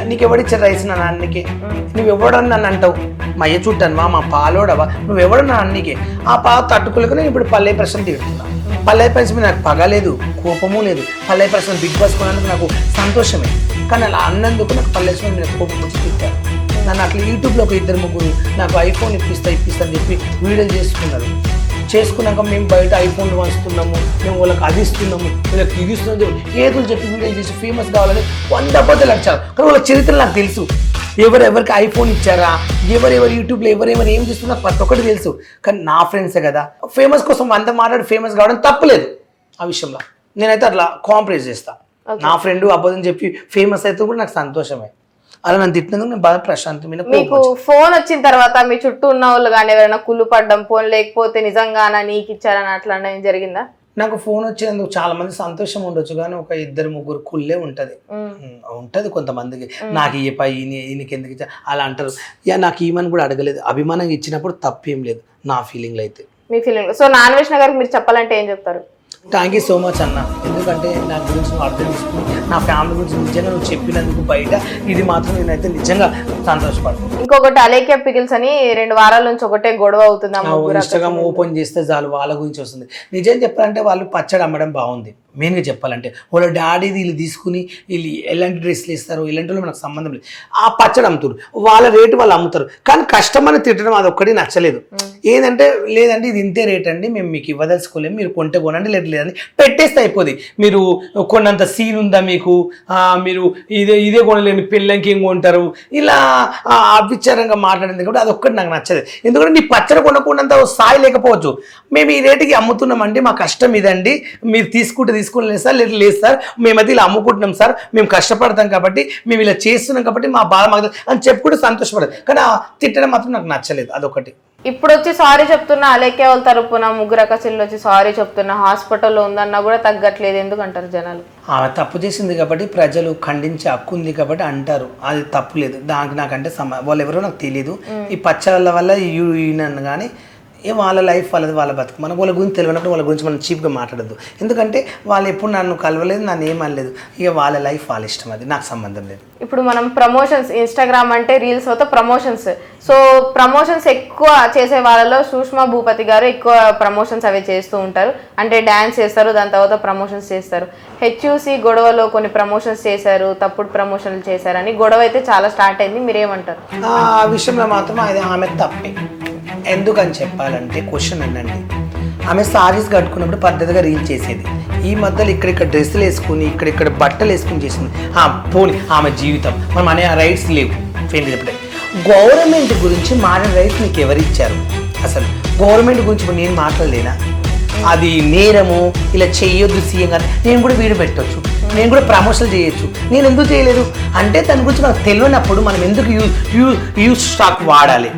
నీకు ఎవడిచ్చారు రైస్ నా నాన్నకి, నువ్వు ఎవడని నన్ను అంటావు, మా అయ్య చుట్టానువా మా పాలోడవా, నువ్వు ఎవడు నా అన్నికి. ఆ తట్టుకోలేక నేను ఇప్పుడు పల్లవి ప్రశాంత్ తిడుతున్నా. పల్లవి ప్రశాంత్ మీద నాకు పగలేదు, కోపము లేదు. పల్లవి ప్రశాంత్ బిగ్ బాస్ కొన్నందుకు నాకు సంతోషమే, కానీ అలా అన్నందుకు నాకు పల్లవి ప్రశాంత్ మీద కోపం వచ్చి తిట్టారు. నన్ను అట్లా యూట్యూబ్లో ఒక 2-3 నాకు ఐఫోన్ ఇప్పిస్తా అని చెప్పి వీడియోలు చేసుకున్నాక మేము బయట ఐఫోన్లు పంచుతున్నాము, మేము వాళ్ళకి అది ఇస్తున్నాము, వీళ్ళకి ఇది ఇస్తున్నాము ఏదో చెప్పి వీడియోలు చేసి ఫేమస్ కావాలని 100 అబద్ధాలు వచ్చారు. కానీ వాళ్ళ చరిత్ర నాకు తెలుసు, ఎవరెవరికి ఐఫోన్ ఇచ్చారా, ఎవరెవరు యూట్యూబ్లో ఎవరెవరు ఏం చేస్తున్నా ప్రతి ఒక్కటి తెలుసు. కానీ నా ఫ్రెండ్సే కదా, ఫేమస్ కోసం 100 మాట్లాడి ఫేమస్ కావడం తప్పలేదు. ఆ విషయంలో నేనైతే అట్లా కాంప్రమైజ్ చేస్తా. నా ఫ్రెండ్ అబద్ధం చెప్పి ఫేమస్ అయితే కూడా నాకు సంతోషమే. అలా నన్ను తిట్టినందుకు నేను బాగా ప్రశాంత్ మీద. మీకు ఫోన్ వచ్చిన తర్వాత మీ చుట్టూ ఉన్న వాళ్ళు కానీ ఎవరైనా కుళ్ళు పడ్డం, ఫోన్ లేకపోతే నిజంగానా నీకు ఇచ్చారని అట్లా జరిగిందా? నాకు ఫోన్ వచ్చేందుకు చాలా మంది సంతోషం ఉండొచ్చు, కానీ ఒక 2-3 కుళ్ళే ఉంటది కొంతమందికి. నాకు ఈ పై ఈయనకి ఎందుకు ఇచ్చా అలా అంటారు. నాకు ఈమని కూడా అడగలేదు, అభిమానంగా ఇచ్చినప్పుడు తప్పేం లేదు నా ఫీలింగ్లో అయితే. మీ ఫీలింగ్. సో నాన్ వెజ్ గారికి మీరు చెప్పాలంటే ఏం చెప్తారు? థ్యాంక్ యూ సో మచ్ అన్న, ఎందుకంటే నా గురించి నువ్వు అర్థం చేసుకుని నా ఫ్యామిలీ గురించి నిజంగా నువ్వు చెప్పినందుకు బయట ఇది మాత్రం నేనైతే నిజంగా సంతోషపడతాను. ఇంకొకటి అలేఖ్య పికిల్స్ అని 2 వారాల నుంచి ఒకటే గొడవ అవుతుంది. ఇన్స్టాగ్రామ్ ఓపెన్ చేస్తే చాలు వాళ్ళ గురించి వస్తుంది. నిజం చెప్పాలంటే వాళ్ళు పచ్చడి అమ్మడం బాగుంది. మెయిన్గా చెప్పాలంటే వాళ్ళ డాడీది వీళ్ళు తీసుకుని వీళ్ళు ఎలాంటి డ్రెస్సులు ఇస్తారు, ఇలాంటి వాళ్ళు మనకు సంబంధం లేదు. ఆ పచ్చడి అమ్ముతారు, వాళ్ళ రేటు వాళ్ళు అమ్ముతారు, కానీ కష్టమని తిట్టడం అది ఒక్కటి నచ్చలేదు. లేదంటే ఇది ఇంతే రేట్ అండి, మేము మీకు ఇవ్వదలుచుకోలేము, మీరు కొంటే కొనండి లేదని పెట్టేస్తే అయిపోద్ది. మీరు కొన్నంత సీన్ ఉందా మీకు, మీరు ఇదే కొనలేని పిల్లలకి ఏం కొంటారు, ఇలా అవిచారంగా మాట్లాడింది కాబట్టి అది ఒక్కటి నాకు నచ్చలేదు. ఎందుకంటే నీ పచ్చడి కొనకుండా స్థాయి లేకపోవచ్చు, మేము ఈ రేటుకి అమ్ముతున్నామండి, మా కష్టం ఇదండి, మీరు తీసుకోలేదు సార్, లేదు సార్ మేమైతే ఇలా అమ్ముకుంటున్నాం సార్, మేము కష్టపడతాం కాబట్టి మేము ఇలా చేస్తున్నాం కాబట్టి మా బాధ మాకు అని చెప్పుకుంటూ సంతోషపడదు. కానీ ఆ తిట్టడం మాత్రం నాకు నచ్చలేదు, అదొకటి. ఇప్పుడు వచ్చి సారీ చెప్తున్నా అలేఖ్య వాళ్ళ తరపున 3 అక్కచెల్లెలు వచ్చి సారీ చెప్తున్నా, హాస్పిటల్లో ఉందన్నా కూడా తగ్గట్లేదు, ఎందుకంటారు జనాలు? ఆమె తప్పు చేసింది కాబట్టి ప్రజలు ఖండించే హక్కు ఉంది కాబట్టి అంటారు, అది తప్పు లేదు. దానికి నాకంటే వాళ్ళు ఎవరో నాకు తెలియదు. ఈ పచ్చళ్ళ వల్ల ఈయనను కానీ వాళ్ళ లైఫ్ వాళ్ళది, వాళ్ళ బతుకు. మనకు వాళ్ళ గురించి తెలియనప్పుడు వాళ్ళ గురించి మనం చీప్గా మాట్లాడద్దు. ఎందుకంటే వాళ్ళు ఎప్పుడు నన్ను కలవలేదు, నన్ను ఏమనలేదు. ఇక వాళ్ళ లైఫ్ వాళ్ళ ఇష్టం, అది నాకు సంబంధం లేదు. ఇప్పుడు మనం ప్రమోషన్స్, ఇన్స్టాగ్రామ్ అంటే రీల్స్ అవుతా ప్రమోషన్స్. సో ప్రమోషన్స్ ఎక్కువ చేసే వాళ్ళలో సుష్మా భూపతి గారు ఎక్కువ ప్రమోషన్స్ అవి చేస్తూ ఉంటారు. అంటే డ్యాన్స్ చేస్తారు, దాని తర్వాత ప్రమోషన్స్ చేస్తారు. హెచ్యూసి గొడవలో కొన్ని ప్రమోషన్స్ చేశారు, తప్పుడు ప్రమోషన్లు చేశారని గొడవ అయితే చాలా స్టార్ట్ అయింది, మీరేమంటారు? ఆ విషయంలో మాత్రం అది ఆమె తప్పే. ఎందుకని చెప్పాలంటే క్వశ్చన్ ఏంటండి, ఆమె సారీస్ కట్టుకున్నప్పుడు పద్ధతిగా రీల్ చేసేది. ఈ మధ్యలో ఇక్కడిక్కడ డ్రెస్సులు వేసుకుని ఇక్కడిక్కడ బట్టలు వేసుకుని చేసింది. పోనీ ఆమె జీవితం, మనం అనే రైట్స్ లేవు. చెప్పే గవర్నమెంట్ గురించి మాట్లాడే రైట్స్ నీకు ఎవరు ఇచ్చారు? అసలు గవర్నమెంట్ గురించి ఇప్పుడు నేను మాట్లాడలేనా? అది నేరము, ఇలా చెయ్యొద్దు సీఎం గారు. నేను కూడా వీడియో పెట్టవచ్చు, నేను కూడా ప్రమోషన్లు చేయొచ్చు. నేను ఎందుకు చేయలేదు అంటే దాని గురించి మనకు తెలియనప్పుడు మనం ఎందుకు యూజ్ స్టాక్ వాడాలి?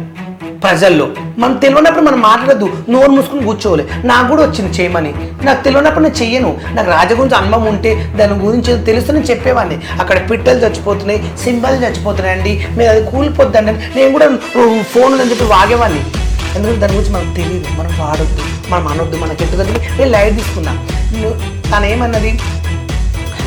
ప్రజల్లో. మనం తెలియనప్పుడు మనం మాట్లాడద్దు, నోరు మూసుకుని కూర్చోవాలి. నాకు కూడా వచ్చింది చేయమని, నాకు తెలియనప్పుడు నేను చెయ్యను. నాకు రాజ గురించి అనుభవం ఉంటే దాని గురించి తెలుస్తూ నేను చెప్పేవాడిని. అక్కడ పిట్టలు చచ్చిపోతున్నాయి, సింబల్ చచ్చిపోతున్నాయండి, మీరు అది కూలిపోద్దండి, నేను కూడా ఫోన్లు అని చెప్పి వాగేవాడిని. ఎందుకంటే దాని గురించి మనకు తెలియదు, మనం వాడొద్దు, మనం అనొద్దు, మనకి ఎట్టుకని నేను లైట్ తీసుకున్నా. తను ఏమన్నది,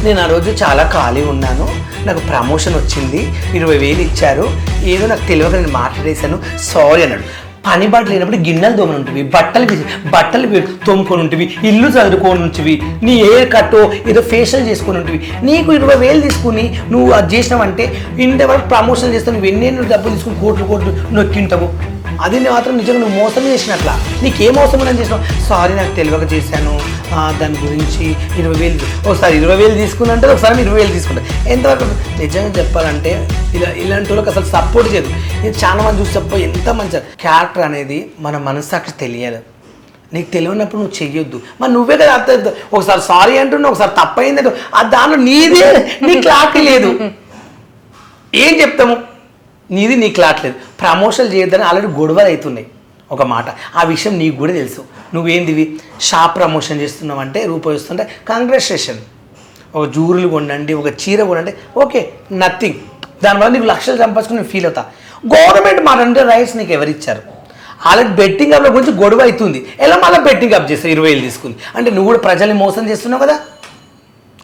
నేను ఆ రోజు చాలా ఖాళీ ఉన్నాను, నాకు ప్రమోషన్ వచ్చింది, 20,000 ఇచ్చారు, ఏదో నాకు తెలియక నేను మాట్లాడేశాను, సారీ అన్నాడు. పని బట్టలు లేనప్పుడు గిన్నెలు తోమని ఉంటుంది, బట్టలు తోముకొని ఉంటుంది, ఇల్లు చదువుకొని ఉంటుంది, నీ హెయిర్ కట్టో ఏదో ఫేషియల్ చేసుకొని ఉంటుంది. నీకు 20,000 తీసుకుని నువ్వు అది చేసినావంటే ఇంతవరకు ప్రమోషన్ చేస్తావు, నువ్వు ఎన్నెన్నో డబ్బులు తీసుకుని కోట్లు నొక్కింటావు. అది మాత్రం నిజంగా నువ్వు మోసం చేసినట్లా. నీకేం మోసం అని చేసినావు? సారీ నాకు తెలియక చేశాను, దాని గురించి 20,000, ఒకసారి 20,000 తీసుకున్నంటే ఒకసారి 20,000 తీసుకుంటాను. ఎంతవరకు నిజంగా చెప్పాలంటే ఇలాంటి వాళ్ళకి అసలు సపోర్ట్ చేయదు. ఇది చాలా మంది చూసి చెప్ప ఎంత మంచి క్యారెక్టర్ అనేది మన మనస్సాక్షి తెలియాలి. నీకు తెలియనప్పుడు నువ్వు చెయ్యొద్దు. మరి నువ్వే కదా అర్థం, ఒకసారి సారీ అంటున్నావు, ఒకసారి తప్పైందంటే దానిలో నీ క్లారిటీ లేదు. ఏం చెప్తాము? నీ క్లాట్ లేదు. ప్రమోషన్ చేయొద్దని ఆల్రెడీ గొడవలు అవుతున్నాయి. ఒక మాట, ఆ విషయం నీకు కూడా తెలుసు. నువ్వేంటివి షాప్ ప్రమోషన్ చేస్తున్నావు అంటే రూపాయి వస్తుంటే కంగ్రాచులేషన్, ఒక జూరులు కొనండి, ఒక చీర కొనండి, ఓకే, నథింగ్. దానివల్ల నీకు లక్షలు సంపాదించుకుని నేను ఫీల్ అవుతా. గవర్నమెంట్ మాట అంటే రైట్స్ నీకు ఎవరిచ్చారు? ఆల్రెడీ బెట్టింగ్ యాప్ల గురించి గొడవ అవుతుంది, ఎలా మళ్ళీ బెట్టింగ్ యాప్ చేస్తావు 20,000 తీసుకుంది అంటే నువ్వు కూడా ప్రజల్ని మోసం చేస్తున్నావు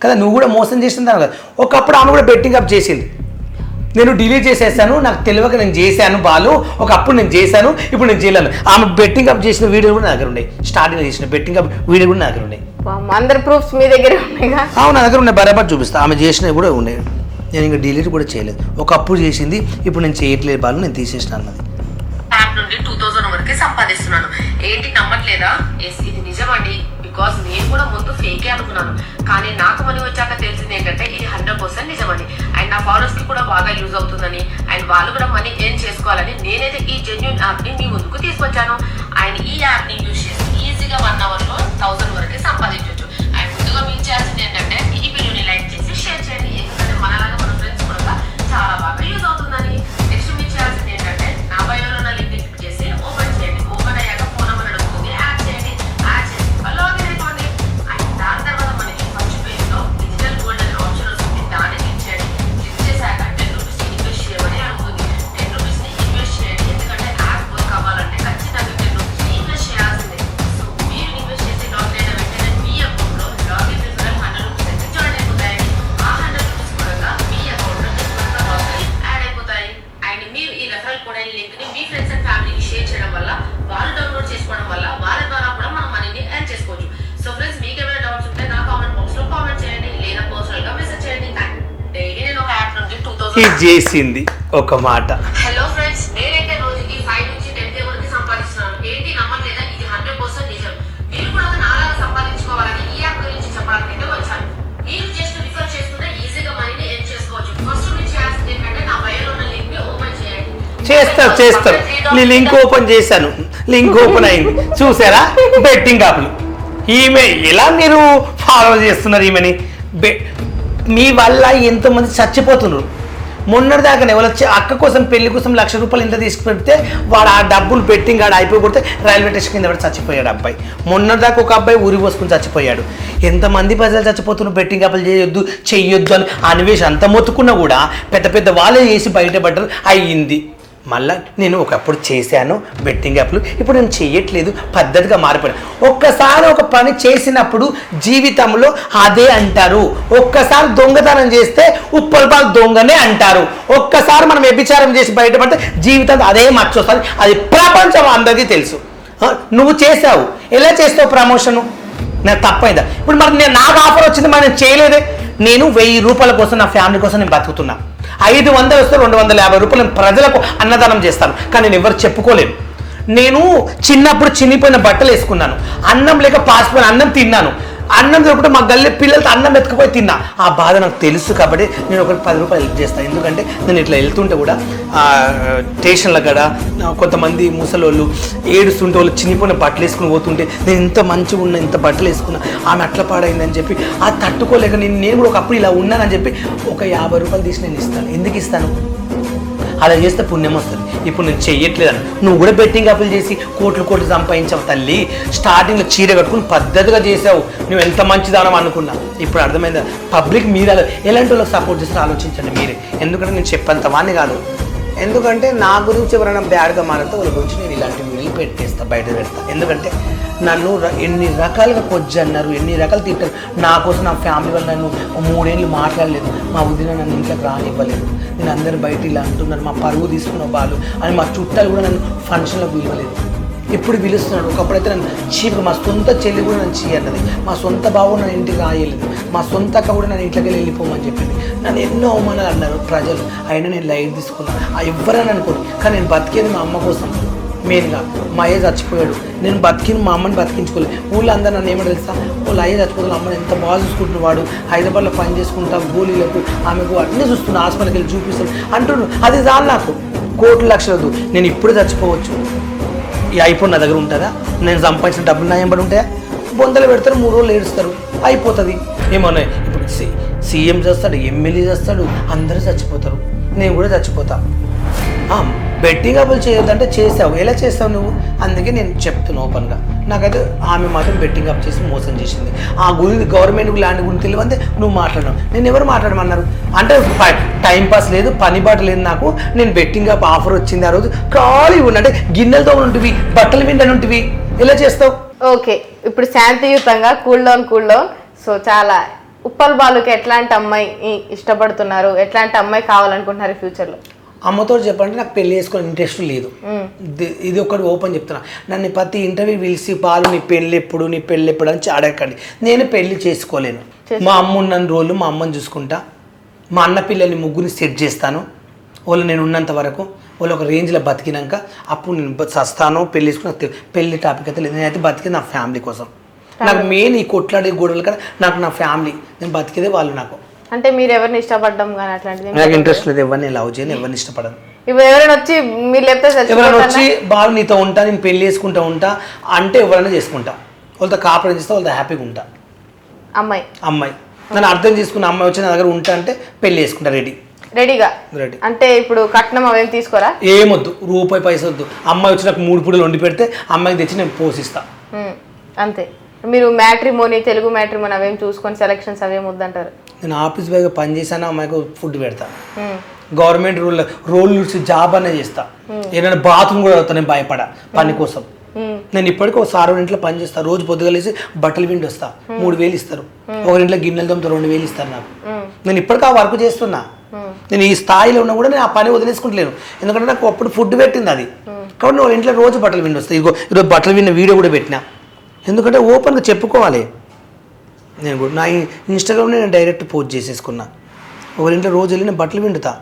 కదా నువ్వు కూడా మోసం చేస్తున్నావు కదా. ఒకప్పుడు ఆమె కూడా బెట్టింగ్ యాప్ చేసింది, నేను డిలీట్ చేసేసాను, నాకు తెలియక నేను చేశాను బాలు, ఒకప్పుడు నేను చేశాను, ఇప్పుడు నేను చేయలేను. ఆమె బెట్టింగ్ అప్ చేసిన వీడియోలు కూడా నా దగ్గర ఉన్నాయి, స్టార్టింగ్ చేసిన బెట్టింగ్ అప్ వీడియో కూడా నా దగ్గర ఉన్నాయి. అందరి ప్రూఫ్స్ మీ దగ్గర ఉన్నాయి? అవును, నా దగ్గర ఉన్నాయి, బరాబర్ చూపిస్తా. ఆమె చేసినవి కూడా ఉన్నాయి, నేను ఇంకా డిలీట్ కూడా చేయలేదు. ఒకప్పుడు చేసింది, ఇప్పుడు నేను చేయట్లేదు బాలు, నేను తీసేసిన అన్నది. యాప్ నుండి 2000 వరకే సంపాదిస్తున్నాను. ఏంటి నమ్మట్లేదా? ఇది నిజమండి. బికాస్ నేను కూడా ముందు ఫేకే అనుకున్నాను, కానీ నాకు మనీ వచ్చాక తెలిసింది ఏంటంటే ఇది 100% నిజమని. అండ్ నా ఫాలోవర్స్ కి కూడా బాగా యూజ్ అవుతుందని, అండ్ వాళ్ళు కూడా మనీ ఏం చేసుకోవాలని నేనైతే ఈ జెన్యూన్ యాప్ ని మీ ముందుకు తీసుకొచ్చాను. అండ్ ఈ యాప్ ని యూజ్ చేసి ఈజీగా 1 hour లో 1000 వరకే సంపాదించవచ్చు. అండ్ ముందుగా మీరు చేయాల్సింది ఏంటంటే ఈ వీడియోని లైక్ చేసి షేర్ చేయండి, ఎందుకంటే మనలాగా మన ఫ్రెండ్స్ కూడా చాలా బాగా యూజ్ అవుతుందని. నెక్స్ట్ మీరు చేయాల్సింది ఏంటంటే నా బయోలో ఉన్న లింక్ క్లిక్ చేసి ఓపెన్ చేయండి. ఓపెన్ అయ్యాక ఫోన్ నెంబర్ అడుగుతుంది, యాడ్ చేయండి, యాడ్ చేసి లాగిన్ అయిపోండి. అండ్ దాని తర్వాత మనకి ఫస్ట్ పేజ్ లో డిజిటల్ గోల్డ్ అనే ఆప్షన్ వస్తుంది, దాన్ని క్లిక్ చేయండి. క్లిక్ చేశాక 10 రూపీస్ ఇన్వెస్ట్ చేయమని అడుగుతుంది. 10 రూపీస్ ని ఇన్వెస్ట్ చేయండి, ఎందుకంటే యాప్ వర్క్ అవ్వాలంటే ఖచ్చితంగా 10 రూపీస్ ఇన్వెస్ట్ చేయాల్సిందే. సో మీరు ఇన్వెస్ట్ చేసి లాగిన్ అయిన వెంటనే మీ అకౌంట్ లో లాగిన్ రిఫరల్ 100 రూపీస్ అయితే జాయిన్ అయిపోతాయి. ఆ 100 రూపీస్ కూడా మీ అకౌంట్ లో యాడ్ అయిపోతాయి. అండ్ మీరు ఈ రెఫరల్ కోడ్ అయిన లింక్ ని మీ ఫ్రెండ్స్ అండ్ ఫ్యామిలీకి షేర్ చేయడం వల్ల, వాళ్ళు డౌన్లోడ్ చేసుకోవడం వల్ల వాళ్ళ ద్వారా కూడా మనం మనీని ఎర్న్ చేసుకోవచ్చు. సో ఫ్రెండ్స్, మీకు ఏమైనా డౌట్స్ ఉంటే నా కామెంట్ బాక్స్ లో కామెంట్ చేయండి, లేదా పర్సనల్ గా మెసేజ్ చేయండి. డైలీ నేను ఒక యాప్ నుండి 2000 చేసింది ఒక మాట. హలో ఫ్రెండ్స్, నేనైతే రోజుకి 5 నుంచి 10K వరకు సంపాదిస్తున్నాను. ఏంటి నమ్మట్లేదా? ఇది 100% నిజం. మీరు కూడా ఒక నాలాగా సంపాదించుకోవాలని ఈ యాప్ గురించి చెప్పడానికైతే వచ్చాను. మీరు జస్ట్ రిఫర్ చేసుకుంటే ఈజీగా మనీని ఎర్న్ చేసుకోవచ్చు. ఫస్ట్ మీరు చేయాల్సింది ఏంటంటే నా బయోలో ఉన్న లింక్ ని ఓపెన్ చేయండి. చేస్తారు. నీ లింక్ ఓపెన్ చేశాను, లింక్ ఓపెన్ అయింది, చూసారా? బెట్టింగ్ యాప్లు. ఈమె ఎలా మీరు ఫాలో చేస్తున్నారు ఈమెని? మీ వల్ల ఎంతోమంది చచ్చిపోతున్నారు. మొన్నటిదాకా ఎవరు వచ్చి అక్క కోసం పెళ్లి కోసం 1,00,000 రూపాయలు ఇంత తీసుకుపెడితే వాడు ఆ డబ్బులు బెట్టింగ్ ఆడ అయిపోతే రైల్వే స్టేషన్ కింద పడి చచ్చిపోయాడు అబ్బాయి. మొన్నటిదాకా ఒక అబ్బాయి ఊరి పోసుకుని చచ్చిపోయాడు. ఎంతమంది ప్రజలు చచ్చిపోతున్నారు బెట్టింగ్ యాప్లు చెయ్యొద్దు అని అన్వేషణ అంత మొత్తుకున్నా కూడా పెద్ద వాళ్ళే చేసి బయటపడ్డారు, అయ్యింది. మళ్ళీ నేను ఒకప్పుడు చేశాను బెట్టింగ్ యాప్లు, ఇప్పుడు నేను చెయ్యట్లేదు, పద్ధతిగా మారిపోయాను. ఒక్కసారి ఒక పని చేసినప్పుడు జీవితంలో అదే అంటారు. ఒక్కసారి దొంగతనం చేస్తే ఉప్పల్పాలు దొంగనే అంటారు. ఒక్కసారి మనం వ్యభిచారం చేసి బయటపడితే జీవితం అదే మర్చొస్తుంది. అది ప్రపంచం అందరికీ తెలుసు. నువ్వు చేసావు, ఎలా చేస్తావు ప్రమోషను? నాకు తప్పైందా? ఇప్పుడు మరి నాకు ఆఫర్ వచ్చింది, మరి నేను చేయలేదే. నేను 1000 రూపాయల కోసం నా ఫ్యామిలీ కోసం నేను బతుకుతున్నా. 500 వస్తే 250 రూపాయలు ప్రజలకు అన్నదానం చేస్తాను, కానీ నేను ఎవరు చెప్పుకోలేను. నేను చిన్నప్పుడు చినిపోయిన బట్టలు వేసుకున్నాను, అన్నం లేక పాసిపోయిన అన్నం తిన్నాను. అన్నం దొరకకుండా మా గల్లీ పిల్లలతో అన్నం ఎత్తుకుపోయి తిన్నా. ఆ బాధ నాకు తెలుసు కాబట్టి నేను ఒకటి 10 రూపాయలు హెల్ప్ చేస్తాను. ఎందుకంటే నేను ఇట్లా వెళ్తుంటే కూడా స్టేషన్ల కూడా కొంతమంది ముసలోళ్ళు ఏడుస్తుంటే వాళ్ళు చినిపోయిన బట్టలు వేసుకుని పోతుంటే నేను ఇంత మంచిగా ఉన్నా, ఇంత బట్టలు వేసుకున్నా, ఆమె అట్లా పాడైందని చెప్పి ఆ తట్టుకోలేక నేను కూడా ఒకప్పుడు ఇలా ఉన్నానని చెప్పి ఒక 50 రూపాయలు తీసి నేను ఇస్తాను. ఎందుకు ఇస్తాను? అలా చేస్తే పుణ్యం వస్తుంది. ఇప్పుడు నేను చెయ్యట్లేదని నువ్వు కూడా బెట్టింగ్ అప్పులు చేసి కోట్లు సంపాదించావు తల్లి. స్టార్టింగ్లో చీర కట్టుకుని పద్ధతిగా చేసావు, నువ్వు ఎంత మంచిదానం అనుకున్నా. ఇప్పుడు అర్థమైందా? పబ్లిక్ మీరు ఎలాంటి వాళ్ళకి సపోర్ట్ చేస్తే ఆలోచించండి మీరే. ఎందుకంటే నేను చెప్పంత వాడిని కాదు. ఎందుకంటే నా గురించి ఎవరైనా బ్యాడ్గా మారితే వాళ్ళ గురించి నేను ఇలాంటి వీడియోలు పెట్టేస్తా, బయట పెడతా. ఎందుకంటే నన్ను ఎన్ని రకాలుగా కొజ్జి అన్నారు, ఎన్ని రకాలు తిట్టారు. నా కోసం నా ఫ్యామిలీ వాళ్ళు నన్ను 3 ఏళ్ళు మాట్లాడలేదు, మా వదిన నన్ను ఇంట్లోకి రానివ్వలేదు, నేను అందరు బయట ఇలా అంటున్నారు, మా పరువు తీసుకున్న వాళ్ళు అని మా చుట్టాలు కూడా నన్ను ఫంక్షన్లో పిలవలేదు. ఇప్పుడు పిలుస్తున్నాడు. ఒకప్పుడైతే నన్ను చీప్గా, మా సొంత చెల్లి కూడా నన్ను చీ అన్నది, మా సొంత బావు నన్ను ఇంటికి రాయలేదు, మా సొంత అక్క కూడా నన్ను ఇంట్లోకి వెళ్ళిపోమని చెప్పింది. నన్ను ఎన్నో అవమానాలు అన్నారు ప్రజలు, అయినా నేను లైట్ తీసుకున్నాను. ఎవరైనా అనుకోండి, కానీ నేను బతికేది మా అమ్మ కోసం మెయిన్గా. మా అయ్య చచ్చిపోయాడు, నేను మా అమ్మని బతికించుకోలేదు. ఊళ్ళో అందరూ నన్ను ఏమో తెలుసా, వాళ్ళు అయ్య చచ్చిపోతాను, అమ్మని ఎంత బాగా చూసుకుంటున్న వాడు, హైదరాబాద్లో పని చేసుకుంటా, గోళీలకు ఆమెకు అన్నీ చూస్తున్నా, హాస్పిటల్కి వెళ్ళి చూపిస్తాను అంటున్నాడు. అది చాలు నాకు, కోట్లు లక్షలదు. నేను ఇప్పుడు చచ్చిపోవచ్చు, ఈ ఐఫోన్ నా దగ్గర ఉంటుందా? నేను సంపాదించిన డబ్బులు నా ఎంబడి ఉంటాయా? బొందలు పెడతారు, 3 రోజులు ఏడుస్తారు, అయిపోతుంది. ఏమన్నా ఇప్పుడు సీఎం చేస్తాడు, ఎమ్మెల్యే చేస్తాడు, అందరూ చచ్చిపోతారు, నేను కూడా చచ్చిపోతా. బెట్టింగ్ అప్పులు చేయొద్దంటే చేసావు, ఎలా చేస్తావు నువ్వు? అందుకే నేను చెప్తున్నా ఓపెన్గా. నాకైతే ఆమె మాత్రం బెట్టింగ్ అప్ చేసి మోసం చేసింది. ఆ గురి గవర్నమెంట్ ల్యాండ్ గురించి తెలియదంటే నువ్వు మాట్లాడినావు, నేను ఎవరు మాట్లాడమన్నారు? అంటే టైంపాస్ లేదు, పని బాట లేదు నాకు. నేను బెట్టింగ్ అప్ ఆఫర్ వచ్చింది ఆ రోజు, ఖాళీ ఉన్నా అంటే గిన్నెలతో ఉంటివి, బట్టలు విండని ఉంటివి, ఎలా చేస్తావు? ఓకే, ఇప్పుడు శాంతియుతంగా కూల్ డౌన్. సో చాలా ఉప్పల్ బాలుకి ఎట్లాంటి అమ్మాయి ఇష్టపడుతున్నారు, ఎట్లాంటి అమ్మాయి కావాలనుకుంటున్నారు ఫ్యూచర్లో? అమ్మతో చెప్పంటే నాకు పెళ్లి చేసుకునే ఇంట్రెస్ట్ లేదు. ఇది ఒకటి ఓపెన్ చెప్తున్నా. నన్ను ప్రతి ఇంటర్వ్యూ పిలిచి బాలు నీ పెళ్ళి ఎప్పుడు అని అడగండి. నేను పెళ్లి చేసుకోలేను. మా అమ్మ ఉన్న రోజులు మా అమ్మని చూసుకుంటా, మా అన్న పిల్లల్ని ముగ్గురిని సెట్ చేస్తాను. వాళ్ళు నేను ఉన్నంత వరకు, వాళ్ళు ఒక రేంజ్లో బతికినాక అప్పుడు నేను చస్తాను. పెళ్లి చేసుకుని పెళ్లి టాపిక్ అయితే లేదు. నేనైతే బతికేది నా ఫ్యామిలీ కోసం. నాకు మెయిన్ ఈ కొట్లాడే గొడవలు కదా, నాకు నా ఫ్యామిలీ, నేను బతికేదే వాళ్ళు. నాకు అంటే మీరు ఎవరిని ఇష్టపడ్డం కానీ అట్లాంటిది నాకు ఇంట్రెస్ట్ లేదు. ఎవరిని లవ్ చేయను, ఎవరిని ఇష్టపడను. ఇప్పుడు ఎవరైనా వచ్చి మీరు ఎవరైనా వచ్చి బాగా నీతో ఉంటా, నేను పెళ్లి చేసుకుంటా ఉంటా అంటే ఎవరైనా చేసుకుంటా, వాళ్ళతో కాపురం చేస్తా, వాళ్ళతో హ్యాపీగా ఉంటా. అమ్మాయి నన్ను అర్థం చేసుకున్న అమ్మాయి వచ్చి నా దగ్గర ఉంటా అంటే పెళ్లి చేసుకుంటా, రెడీగా. అంటే ఇప్పుడు కట్నం అవేం తీసుకోరా? ఏమొద్దు, రూపాయి పైస వద్దు. అమ్మాయి వచ్చి నాకు 3 పూటలు వండి పెడితే అమ్మాయికి తెచ్చి నేను పోషిస్తా, అంతే. మీరు మ్యాట్రిమోనీ, తెలుగు మ్యాట్రిమోనీ అవేం చూసుకొని సెలక్షన్స్ అవేం వద్దంటారు? నేను ఆఫీస్ బాయ్గా పని చేశాను, అమ్మాయికి ఫుడ్ పెడతా, గవర్నమెంట్ రోల్ జాబ్ అనే చేస్తా, ఏదైనా బాత్రూమ్ కూడా అవుతా, నేను భయపడా పని కోసం. నేను ఇప్పటికీ ఒక సార్ ఇంట్లో పని చేస్తా, రోజు పొద్దుగలేసి బట్టలు విండి వస్తా, 3000 ఇస్తారు. ఒకరింట్లో గిన్నెల తోమితే 2000 ఇస్తారు నాకు. నేను ఇప్పటికీ ఆ వర్క్ చేస్తున్నా. నేను ఈ స్థాయిలో ఉన్నా కూడా నేను ఆ పని వదిలేసుకుంటలేను, ఎందుకంటే నాకు అప్పుడు ఫుడ్ పెట్టింది అది. కాబట్టి నేను ఇంట్లో రోజు బట్టలు విండి వస్తాయి. ఈరోజు బట్టలు విన్న వీడియో కూడా పెట్టినా, ఎందుకంటే ఓపెన్గా చెప్పుకోవాలి. నేను కూడా నా ఇన్స్టాగ్రామ్లో నేను డైరెక్ట్ పోస్ట్ చేసేసుకున్నా, ఒకరింట్లో రోజు వెళ్ళి నేను బట్టలు విండుతా.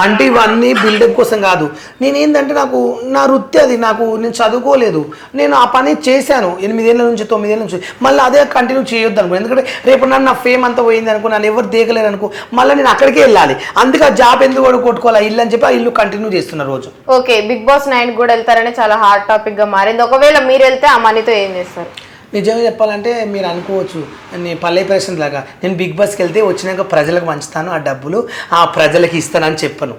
అంటే ఇవన్నీ బిల్డప్ కోసం కాదు. నేనేంటంటే నాకు నా వృత్తి అది, నేను చదువుకోలేదు, నేను ఆ పని చేశాను 8 ఏళ్ళ నుంచి 9 ఏళ్ళ నుంచి. మళ్ళీ అదే కంటిన్యూ చేయొద్దు అనుకో, ఎందుకంటే రేపు నన్ను నా ఫేమ్ అంతా పోయింది అనుకో, నన్ను ఎవరు దేకలేరు అనుకో, మళ్ళీ నేను అక్కడికే వెళ్ళాలి. అందుకే ఆ జాబ్ ఎందుకు కూడా కొట్టుకోవాలి, ఆ ఇల్లు అని చెప్పి ఆ ఇల్లు కంటిన్యూ చేస్తున్న రోజు. ఓకే, బిగ్ బాస్ 9 కూడా వెళ్తారని చాలా హాట్ టాపిక్గా మారింది. ఒకవేళ మీరు వెళ్తే ఆ మనీతో ఏం చేస్తారు? నిజంగా చెప్పాలంటే మీరు అనుకోవచ్చు నేను పల్లె ప్రశ్న లాగా, నేను బిగ్ బాస్కి వెళ్తే వచ్చినాక ప్రజలకు పంచుతాను, ఆ డబ్బులు ఆ ప్రజలకి ఇస్తానని చెప్పను.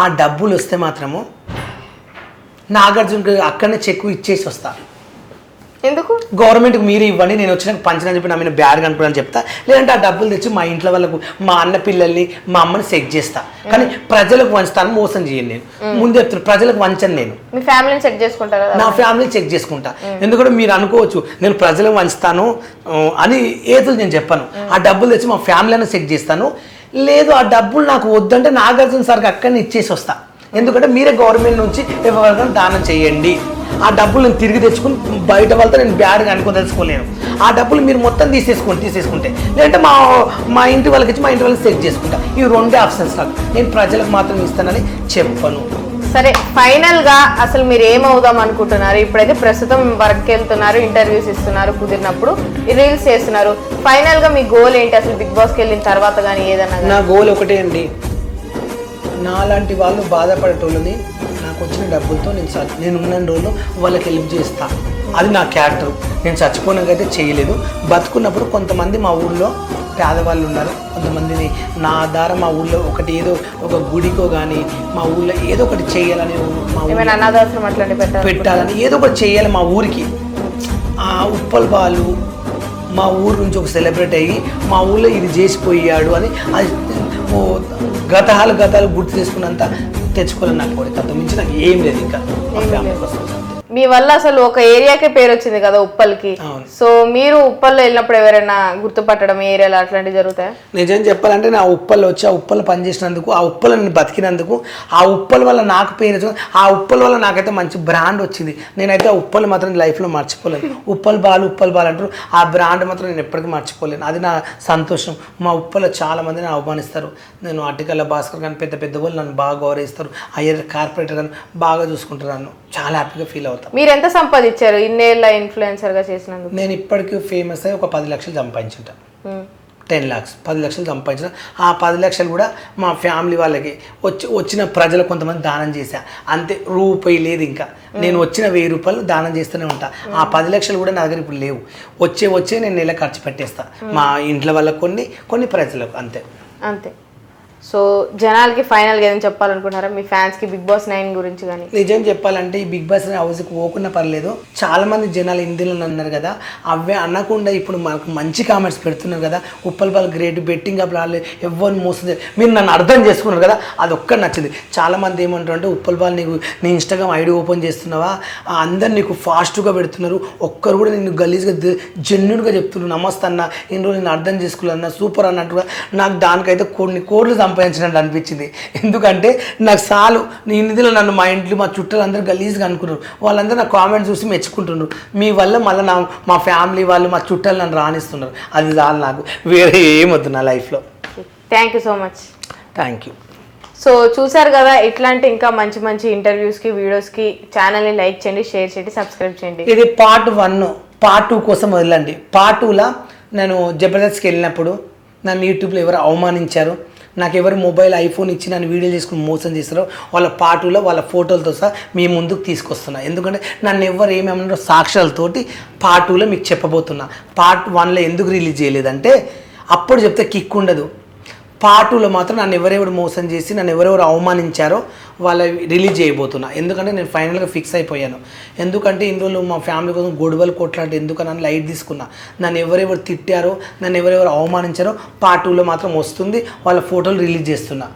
ఆ డబ్బులు వస్తే మాత్రము నాగార్జునకి అక్కడనే చెక్కు ఇచ్చేసి వస్తా. ఎందుకు? గవర్నమెంట్కి మీరు ఇవ్వండి, నేను వచ్చినాక పంచనని చెప్పి నా మీద బ్యాడ్ అనుకున్నాను చెప్తా. లేదంటే ఆ డబ్బులు తెచ్చి మా ఇంట్లో వాళ్ళకు, మా అన్న పిల్లల్ని, మా అమ్మని సెక్ చేస్తా. కానీ ప్రజలకు వంచుతాను, మోసం చేయను. నేను ముందు చెప్తాను, ప్రజలకు వంచను. నేను మీ ఫ్యామిలీని చెక్ చేసుకుంటారా? నా ఫ్యామిలీని చెక్ చేసుకుంటా. ఎందుకంటే మీరు అనుకోవచ్చు నేను ప్రజలకు వంచుతాను అని, ఏదో నేను చెప్పాను. ఆ డబ్బులు తెచ్చి మా ఫ్యామిలీని చెక్ చేస్తాను. లేదు ఆ డబ్బులు నాకు వద్దంటే నాగార్జున సార్కి అక్కడనే ఇచ్చేసి వస్తా. ఎందుకంటే మీరే గవర్నమెంట్ నుంచి ఎవరికైనా దానం చేయండి. ఆ డబ్బులు నేను తిరిగి తెచ్చుకుని బయట వాళ్ళతో నేను బ్యాడ్గా అనుకో తెలుసుకోలేను. ఆ డబ్బులు మీరు మొత్తం తీసేసుకుంటే, లేదంటే మా ఇంటి వాళ్ళకి ఇచ్చి మా ఇంటి వాళ్ళకి సెట్ చేసుకుంటా. ఈ 2 ఆప్షన్స్ నాకు. నేను ప్రజలకు మాత్రం ఇస్తానని చెప్పను. సరే ఫైనల్ గా అసలు మీరు ఏమవుదాం అనుకుంటున్నారు? ఇప్పుడైతే ప్రస్తుతం వర్క్ వెళ్తున్నారు, ఇంటర్వ్యూస్ ఇస్తున్నారు, కుదిరినప్పుడు రీల్స్ చేస్తున్నారు. ఫైనల్ గా మీ గోల్ ఏంటి అసలు? బిగ్ బాస్ కి వెళ్ళిన తర్వాత కానీ ఏదన్నా నా గోల్ ఒకటే అండి, నాలాంటి వాళ్ళు బాధపడేటోళ్ళని నాకు వచ్చిన డబ్బులతో నేను ఉన్న రోజులు వాళ్ళకి హెల్ప్ చేస్తా. అది నా క్యారెక్టర్. నేను చచ్చిపోయినాకైతే చేయలేదు. బతుకున్నప్పుడు కొంతమంది మా ఊళ్ళో పేదవాళ్ళు ఉన్నారు, కొంతమందిని నా ద్వారా మా ఊళ్ళో ఒకటి ఏదో ఒక గుడికో కానీ మా ఊళ్ళో ఏదో ఒకటి చేయాలని, మా ఊళ్ళో అనాథాశ్రమం అట్లాంటి పెట్టాలని ఏదో ఒకటి చేయాలి మా ఊరికి. ఆ ఉప్పల్ బాలు మా ఊరు నుంచి ఒక సెలబ్రేట్ అయ్యి మా ఊళ్ళో ఇది చేసిపోయాడు అని అది గతాలు గుర్తు చేసుకున్నంత తెచ్చుకోవాలని నాకు కోరిక. అంత మించి నాకు ఏం లేదు ఇంకా మా ఫ్యామిలీ కోసం. మీ వల్ల అసలు ఒక ఏరియాకే పేరు వచ్చింది కదా ఉప్పల్కి. సో మీరు ఉప్పల్లో వెళ్ళినప్పుడు ఎవరైనా గుర్తుపట్టడం ఏరియాలో అట్లాంటివి జరుగుతాయి? నిజం చెప్పాలంటే నా ఉప్పల్లో వచ్చి ఆ ఉప్పల్లో పనిచేసినందుకు, ఆ ఉప్పల్లో నేను బతికినందుకు, ఆ ఉప్పల వల్ల నాకు పేరు వచ్చింది. ఆ ఉప్పల వల్ల నాకైతే మంచి బ్రాండ్ వచ్చింది. నేనైతే ఆ ఉప్పలు మాత్రం లైఫ్లో మర్చిపోలేను. ఉప్పల్ బాలు అంటారు, ఆ బ్రాండ్ మాత్రం నేను ఎప్పటికీ మర్చిపోలేను. అది నా సంతోషం. మా ఉప్పల్లో చాలా మందిని అవమానిస్తారు. నేను అడ్డికల్ల భాస్కర్ కానీ పెద్ద వాళ్ళు నన్ను బాగా గౌరవిస్తారు. అయ్యర్ కార్పొరేటర్ కానీ బాగా చూసుకుంటారు. నన్ను చాలా హ్యాపీగా ఫీల్ అవుతాను. మీరు ఎంత సంపాదించారు ఇన్నేళ్ళ ఇన్ఫ్లుయెన్సర్ గా చేసినందుకు? నేను ఇప్పటికీ ఫేమస్ అయ్యి ఒక 10 లక్షలు సంపాదించుంటాను. 10 lakhs 10 లక్షలు సంపాదించిన. ఆ 10 లక్షలు కూడా మా ఫ్యామిలీ వాళ్ళకి వచ్చిన ప్రజలు కొంతమంది దానం చేశా. అంతే, రూపాయి లేదు ఇంకా. నేను వచ్చిన 1000 రూపాయలు దానం చేస్తూనే ఉంటా. ఆ 10 లక్షలు కూడా నా దగ్గర ఇప్పుడు లేవు. వచ్చే నేను నెల ఖర్చు పెట్టేస్తా. మా ఇంట్లో వాళ్ళకి కొన్ని ప్రజలకు అంతే. సో జనాలకి ఫైనల్గా ఏదైనా చెప్పాలనుకుంటున్నారా మీ ఫ్యాన్స్కి బిగ్ బాస్ 9 గురించి? కానీ నిజం చెప్పాలంటే ఈ బిగ్ బాస్ హౌస్కి పోకుండా పర్లేదు. చాలా మంది జనాలు హిందీలో అన్నారు కదా, అవే అనకుండా ఇప్పుడు మనకు మంచి కామెంట్స్ పెడుతున్నారు కదా. Uppal ball great, betting up రాలేదు, ఎవరిని మోసం మీరు నన్ను అర్థం చేసుకున్నారు కదా, అది ఒక్కటి నచ్చింది. చాలామంది ఏమంటారు అంటే ఉప్పల్ బాల్ నీ ఇన్స్టాగ్రామ్ ఐడి ఓపెన్ చేస్తున్నావా, అందరు నీకు ఫాస్ట్గా పెడుతున్నారు, ఒక్కరు కూడా నేను గలీజ్గా జెన్యున్గా చెప్తున్నారు, నమస్తే అన్న, ఇన్ని రోజులు నేను అర్థం చేసుకోలేదన్న, సూపర్ అన్నట్టుగా. నాకు దానికైతే కొన్ని కోట్లు సంపాదించినట్టు అనిపించింది. ఎందుకంటే నాకు చాలు, నేను నిధిలో నన్ను మా ఇంట్లో మా చుట్టాలు అందరూ గలీజ్గా అనుకున్నారు. వాళ్ళందరూ నా కామెంట్స్ చూసి మెచ్చుకుంటున్నారు. మీ వల్ల మళ్ళీ మా ఫ్యామిలీ వాళ్ళు మా చుట్టాలు నన్ను రాణిస్తున్నారు. అది చాలు, నాకు వేరే ఏమొద్దు నా లైఫ్లో. Thank you so much. Thank you. So చూసారు కదా, ఇట్లాంటి ఇంకా మంచి ఇంటర్వ్యూస్కి, వీడియోస్కి ఛానల్ని లైక్ చేయండి, షేర్ చేయండి, సబ్స్క్రైబ్ చేయండి. ఇది పార్ట్ 1. పార్ట్ 2 కోసం వదలండి. పార్ట్ 2లో నేను జబర్దస్త్కి వెళ్ళినప్పుడు నన్ను యూట్యూబ్లో ఎవరు అవమానించారు, నాకు ఎవరు మొబైల్ ఐఫోన్ ఇచ్చి నన్ను వీడియో చేసుకుని మోసం చేస్తారో వాళ్ళ పార్ట్ 2లో వాళ్ళ ఫోటోలతో సహా మీ ముందుకు తీసుకొస్తున్నా. ఎందుకంటే నన్ను ఎవరు ఏమేమన్నారో సాక్ష్యాలతోటి పార్ట్ 2లో మీకు చెప్పబోతున్నా. పార్ట్ 1లో ఎందుకు రిలీజ్ చేయలేదంటే అప్పుడు చెప్తే కిక్ ఉండదు. పార్ట్ 2లో మాత్రం నన్ను ఎవరెవరు మోసం చేసి నన్ను ఎవరెవరు అవమానించారో వాళ్ళ రిలీజ్ చేయబోతున్నా. ఎందుకంటే నేను ఫైనల్గా ఫిక్స్ అయిపోయాను. ఎందుకంటే ఇన్ని రోజులు మా ఫ్యామిలీ కోసం గొడవలు కొట్లాంటి ఎందుకని లైట్ తీసుకున్నా. నన్ను ఎవరెవరు తిట్టారో, నన్ను ఎవరెవరు అవమానించారో పార్ట్ 2లో మాత్రం వస్తుంది. వాళ్ళ ఫోటోలు రిలీజ్ చేస్తున్నా.